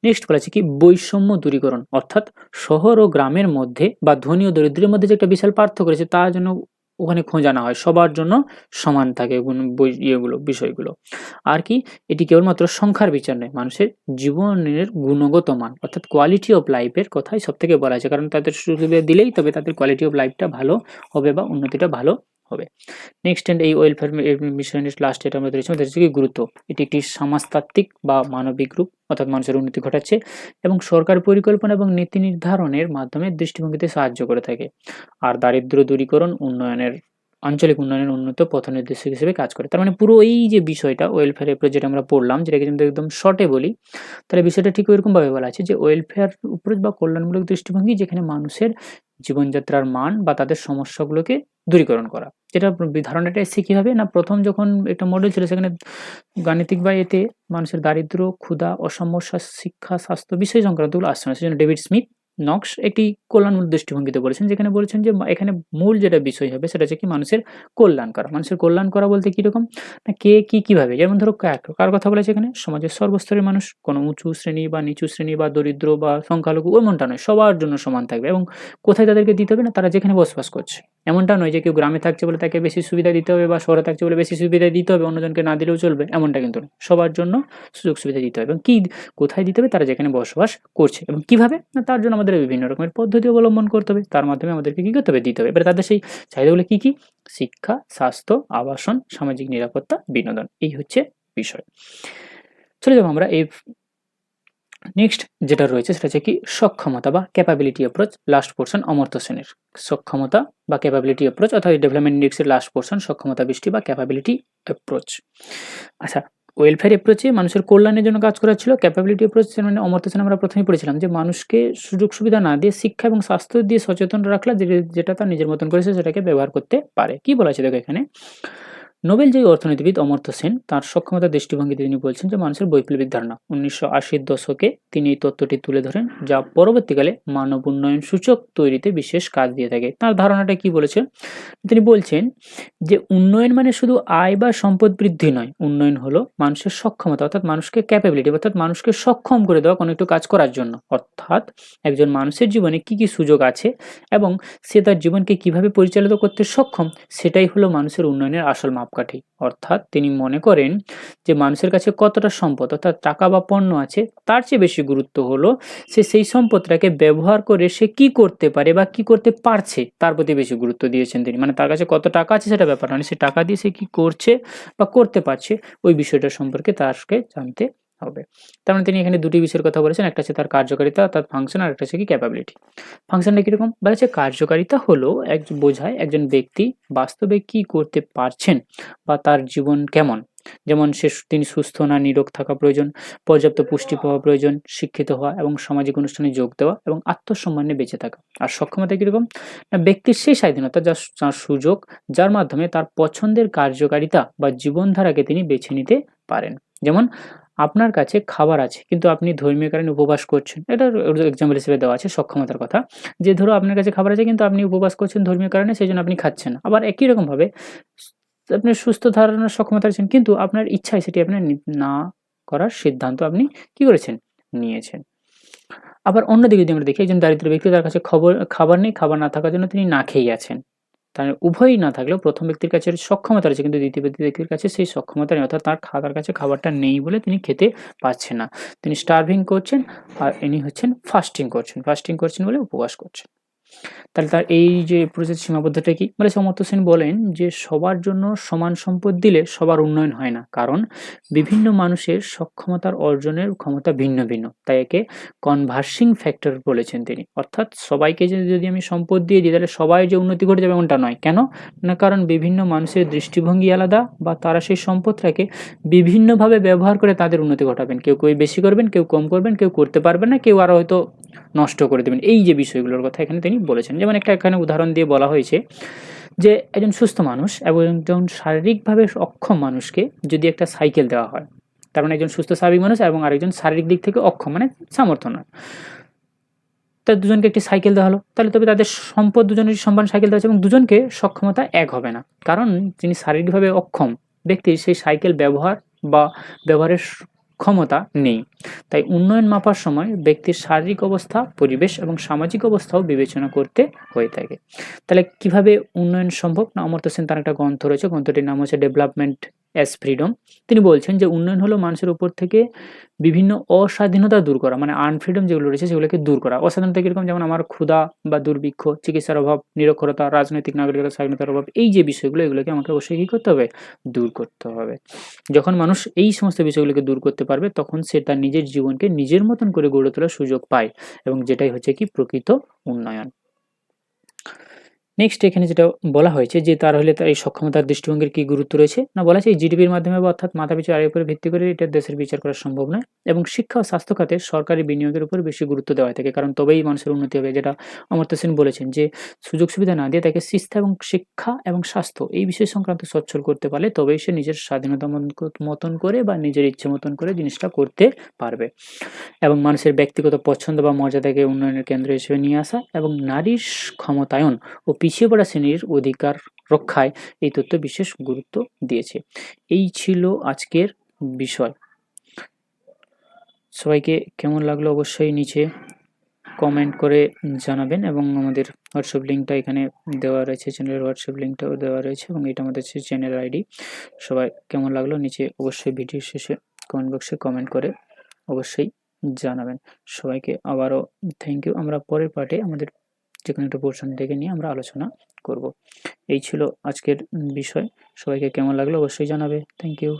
নেক্সট বলা আছে কি বৈষম্য দূরীকরণ, অর্থাৎ শহর ও গ্রামের মধ্যে বা ধনী ও দরিদ্রের মধ্যে যে একটা বিশাল পার্থক্য রয়েছে তা যেন ওখানে খোঁজা না হয়, সবার জন্য সমান থাকে বিষয়গুলো। আর কি এটি কেবলমাত্র সংখ্যার বিচার নয়, মানুষের জীবনের গুণগত মান অর্থাৎ কোয়ালিটি অফ লাইফের কথাই সব থেকে বলা হয়েছে, কারণ তাদের সুবিধা দিলেই তবে তাদের কোয়ালিটি অফ লাইফটা ভালো হবে বা উন্নতিটা ভালো হবে। নেক্সট এই ওয়েলফেয়ার মিশনের লাস্ট এটা আমরা ধরেছি কি গুরুত্ব, এটি একটি সমাজতাত্ত্বিক বা মানবিক রূপ, অর্থাৎ মানুষের উন্নতি ঘটাচ্ছে এবং সরকার পরিকল্পনা এবং নীতি নির্ধারণের মাধ্যমে দৃষ্টিভঙ্গিতে সাহায্য করে থাকে। আর দারিদ্র দূরীকরণ, আঞ্চলিক উন্নয়নের উন্নত পথ নির্দেশক হিসেবে কাজ করে। তার মানে পুরো এই যে বিষয়টা ওয়েলফেয়ার অ্যাপ্রোচ যেটা আমরা পড়লাম, যেটাকে যদি একদম শর্টে বলি তাহলে বিষয়টা ঠিক ওইরকম ভাবে বলা আছে যে ওয়েলফেয়ার অ্যাপ্রোচ বা কল্যাণমূলক দৃষ্টিভঙ্গি যেখানে মানুষের জীবনযাত্রার মান বা তাদের সমস্যাগুলোকে দূরীকরণ করা। যেটা ধারণাটা এসছে কিভাবে না, প্রথম যখন একটা মডেল ছিল সেখানে গাণিতিক বা এতে মানুষের দারিদ্র, ক্ষুধা, অসাম্য, শিক্ষা, স্বাস্থ্য বিষয় সংক্রান্তগুলো আসছে না, সেজন্য ডেভিড স্মিথ নক্স একটি কল্যাণমূলক দৃষ্টিভঙ্গিতে বলেছেন, যেখানে বলেছেন যে এখানে মূল যেটা বিষয় হবে সেটা হচ্ছে কি মানুষের কল্যাণ করা। মানুষের কল্যাণ করা বলতে কিরকম? না কে কিভাবে? যেমন ধরো কার কথা বলেছে এখানে? সমাজের সর্বস্তরের মানুষ। কোনো উঁচু শ্রেণী বা নিচু শ্রেণী বা দরিদ্র বা সংখ্যালঘু এমনটা নয়। সবার জন্য সমান থাকবে এবং কোথায় তাদেরকে দিতে হবে? না তারা যেখানে বসবাস করছে। এমনটা নয় যে কেউ গ্রামে থাকছে বলে তাকে বেশি সুবিধা দিতে হবে বা শহরে থাকছে বলে বেশি সুবিধা দিতে হবে, অন্যজনকে না দিলেও চলবে, এমনটা কিন্তু নয়। সবার জন্য সুযোগ সুবিধা দিতে হবে এবং কোথায় দিতে হবে? তারা যেখানে বসবাস করছে। এবং কিভাবে? না তার জন্য আমাদের বিভিন্ন রকমের পদ্ধতি অবলম্বন করতে হবে। তার মাধ্যমে আমাদেরকে কি করতে হবে? দিতে হবে। এবারে তাদের সেই চাহিদাগুলো কি? শিক্ষা, স্বাস্থ্য, আবাসন, সামাজিক নিরাপত্তা, বিনোদন। এই হচ্ছে বিষয়। চলে যাবো আমরা এই নেক্সট যেটা রয়েছে সেটা হচ্ছে কি সক্ষমতা বা capability approach, last portion Amartya সেনের। সক্ষমতা বা ক্যাপাবিলিটি অ্যাপ্রোচ অর্থাৎ ডেভেলপমেন্ট ইন্ডেক্সের লাস্ট পোর্শন সক্ষমতা বৃষ্টি বা ক্যাপাবিলিটি অ্যাপ্রোচ। আচ্ছা, ওয়েলফেয়ার অ্যাপ্রোচে মানুষের কল্যাণের জন্য কাজ করা ছিল। ক্যাপাবিলিটি অ্যাপ্রোচ মানে অমর্ত্য সেন আমরা প্রথমেই পড়েছিলাম যে মানুষকে সুযোগ সুবিধা না দিয়ে শিক্ষা এবং স্বাস্থ্য দিয়ে সচেতন রাখলা, যেটা তার নিজের মতন করেছে সেটাকে ব্যবহার করতে পারে। কি বলা আছে দেখো এখানে, নোবেল জয়ী অর্থনীতিবিদ অমর্ত্য সেন তার সক্ষমতার দৃষ্টিভঙ্গিতে তিনি বলছেন যে মানুষের বৈপ্লবিক ধারণা। 1980-র দশকে তিনি এই তত্ত্বটি তুলে ধরেন, যা পরবর্তীকালে মানব উন্নয়ন সূচক তৈরিতে বিশেষ কাজ দিয়ে থাকে। তার ধারণাটা কি বলেছেন? তিনি বলছেন যে উন্নয়ন মানে শুধু আয় বা সম্পদ বৃদ্ধি নয়, উন্নয়ন হলো মানুষের সক্ষমতা, অর্থাৎ মানুষকে ক্যাপাবিলিটি অর্থাৎ মানুষকে সক্ষম করে দেওয়া কোনো একটু কাজ করার জন্য। অর্থাৎ একজন মানুষের জীবনে কি সুযোগ আছে এবং সে তার জীবনকে কিভাবে পরিচালিত করতে সক্ষম, সেটাই হলো মানুষের উন্নয়নের আসল মাপকাঠি। অর্থাৎ তিনি মনে করেন যে মানুষের কাছে কতটা সম্পদ অর্থাৎ টাকা বা পণ্য আছে তার চেয়ে বেশি গুরুত্ব হলো সে সেই সম্পদটাকে ব্যবহার করে সে কি করতে পারে বা কি করতে পারছে তার প্রতি বেশি গুরুত্ব দিয়েছেন তিনি। মানে তার কাছে কত টাকা আছে সেটা ব্যাপার নয়, সে টাকা দিয়ে সে কি করছে বা করতে পারছে ওই বিষয়টা সম্পর্কে তাকে জানতে হবে। তার মানে তিনি এখানে দুটি বিষয়ের কথা বলেছেন, একটা হচ্ছে তার কার্যকারিতা অর্থাৎ ফাংশন, আর একটা হচ্ছে কি ক্যাপাবিলিটি। ফাংশনটা কিরকম? বলেছে কার্যকারিতা হলো বোঝায় একজন ব্যক্তি বাস্তবে কি করতে পারছেন বা তার জীবন কেমন। যেমন তিনি সুস্থ না নিরোগ থাকা প্রয়োজন, পর্যাপ্ত পুষ্টি পাওয়া প্রয়োজন, শিক্ষিত হওয়া এবং সামাজিক অনুষ্ঠানে যোগ দেওয়া এবং আত্মসম্মানে বেঁচে থাকা। আর সক্ষমতা কিরকম? না ব্যক্তির সেই স্বাধীনতা যার সুযোগ, যার মাধ্যমে তার পছন্দের কার্যকারিতা বা জীবনধারাকে তিনি বেছে নিতে পারেন। যেমন আপনার কাছে খাবার আছে কিন্তু আপনি ধর্মীয় কারণে উপবাস করছেন, এটা এক্সাম্পল হিসেবে দেওয়া আছে সক্ষমতার কথা। যে ধরো আপনার কাছে খাবার আছে কিন্তু আপনি উপবাস করছেন ধর্মীয় কারণে, সেই জন্য আপনি খাচ্ছেন না। আবার একই রকমভাবে আপনি সুস্থ ধারণার সক্ষমতা আছেন কিন্তু আপনার ইচ্ছায় সেটি আপনার না করার সিদ্ধান্ত আপনি কি করেছেন? নিয়েছেন। আবার অন্যদিকে যদি আমরা দেখি একজন দারিদ্র ব্যক্তি, তার কাছে খাবার নেই, খাবার না থাকার জন্য তিনি না খেয়েই আছেন। তার উভয়ই না থাকলেও প্রথম ব্যক্তির কাছে সক্ষমতা রয়েছে কিন্তু দ্বিতীয় ব্যক্তির কাছে সেই সক্ষমতা নেই, অর্থাৎ তার কাছে খাবারটা নেই বলে তিনি খেতে পাচ্ছেন না। তিনি স্টার্ভিং করছেন আর ইনি হচ্ছেন ফাস্টিং করছেন বলে উপবাস করছেন। তাহলে তার এই যে প্রসেস সীমাবদ্ধতা কি? মানে অমর্ত্য সেন বলেন যে সবার জন্য সমান সম্পদ দিলে সবার উন্নয়ন হয় না, কারণ বিভিন্ন মানুষের সক্ষমতার অর্জনের ক্ষমতা ভিন্ন ভিন্ন, তাই একে কনভার্সিং ফ্যাক্টর বলেছেন তিনি। অর্থাৎ সবাইকে যদি আমি সম্পদ দিয়ে দিই তাহলে সবাই যে উন্নতি ঘটে যাবে এমনটা নয়। কেন? না কারণ বিভিন্ন মানুষের দৃষ্টিভঙ্গি আলাদা বা তারা সেই সম্পদটাকে বিভিন্নভাবে ব্যবহার করে তাদের উন্নতি ঘটাবেন। কেউ বেশি করবেন, কেউ কম করবেন, কেউ করতে পারবেন না, কেউ আরও হয়তো নষ্ট করে দেবেন। এই যে বিষয়গুলোর কথা এখানে তিনি বলেছেন। যেমন একটা এখানে উদাহরণ দিয়ে বলা হয়েছে যে একজন সুস্থ মানুষ এবং একজন শারীরিকভাবে অক্ষম মানুষকে যদি একটা সাইকেল দেওয়া হয়, তার মানে একজন সুস্থ স্বাভাবিক মানুষ এবং আরেকজন শারীরিক দিক থেকে অক্ষম মানে সামর্থ্য নয়, তার দুজনকে একটি সাইকেল দেওয়া হলো, তাহলে তবে তাদের সম্পদ দুজনের সমান সাইকেল দেওয়া হচ্ছে এবং দুজনকে সক্ষমতা এক হবে না, কারণ যিনি শারীরিকভাবে অক্ষম ব্যক্তির সেই সাইকেল ব্যবহারের ক্ষমতা নেই। তাই উন্নয়ন মাপার সময় ব্যক্তির শারীরিক অবস্থা, পরিবেশ এবং সামাজিক অবস্থাও বিবেচনা করতে হয়ে থাকে। তাহলে কিভাবে উন্নয়ন সম্ভব? না অমর্ত্য সেন তার একটা গ্রন্থ রয়েছে, গ্রন্থটির নাম হচ্ছে ডেভেলপমেন্ট অ্যাজ ফ্রিডম। তিনি বলছেন যে উন্নয়ন হলো মানুষের উপর থেকে বিভিন্ন অস্বাধীনতা দূর করা, মানে আনফ্রিডম যেগুলো রয়েছে সেগুলোকে দূর করা। অস্বাধীনতা কীরকম? যেমন আমার ক্ষুধা বা দুর্ভিক্ষ, চিকিৎসার অভাব, নিরক্ষরতা, রাজনৈতিক নাগরিকতার স্বাধীনতার অভাব, এই যে বিষয়গুলো এগুলোকে আমাকে অবশ্যই কী করতে হবে? দূর করতে হবে। যখন মানুষ এই সমস্ত বিষয়গুলোকে দূর করতে পারবে তখন সে তার নিজের জীবনকে নিজের মতন করে গড়ে তোলার সুযোগ পায় এবং যেটাই হচ্ছে কি প্রকৃত উন্নয়ন। নেক্সট এখানে যেটা বলা হয়েছে যে তার এই সক্ষমতার দৃষ্টিভঙ্গির কি গুরুত্ব রয়েছে, না বলা আছে এই জিডিপির মাধ্যমে বা অর্থাৎ মাথাপিছু আয়ের উপরে ভিত্তি করে এটা দেশের বিচার করা সম্ভব নয় এবং শিক্ষা ও স্বাস্থ্য খাতে সরকারি বিনিয়োগের উপর বেশি গুরুত্ব দেওয়া হয়ে থাকে, কারণ তবেই মানুষের উন্নতি হবে। যেটা অমর্ত্য সেন বলেছেন যে সুযোগ সুবিধা না দিয়ে তাকে শিক্ষা এবং স্বাস্থ্য এই বিষয় সংক্রান্ত সচ্ছল করতে পারলে তবেই সে নিজের স্বাধীনতা মতন করে বা নিজের ইচ্ছে মতন করে জিনিসটা করতে পারবে। এবং মানুষের ব্যক্তিগত পছন্দ বা মর্যাদাকে উন্নয়নের কেন্দ্র হিসেবে নিয়ে আসা এবং নারীর ক্ষমতায়ন ও পিছিয়ে পড়া শ্রেণীর অধিকার রক্ষায় এই তথ্য বিশেষ গুরুত্ব দিয়েছে। এই ছিল আজকের বিষয়। সবাইকে কেমন লাগলো অবশ্যই নিচে কমেন্ট করে জানাবেন এবং আমাদের হোয়াটসঅ্যাপ লিঙ্কটা এখানে দেওয়া রয়েছে, চ্যানেলের হোয়াটসঅ্যাপ লিঙ্কটাও দেওয়া রয়েছে এবং এটা আমাদের চ্যানেল আইডি। সবাই কেমন লাগলো নিচে অবশ্যই ভিডিও শেষে কমেন্ট বক্সে কমেন্ট করে অবশ্যই জানাবেন। সবাইকে আবারও থ্যাংক ইউ। আমরা পরের পার্টে আমাদের যেকোনো একটা পোর্শন থেকে নিয়ে আমরা আলোচনা করব। এই ছিল আজকের বিষয়। সবাইকে কেমন লাগলো অবশ্যই জানাবে। Thank you.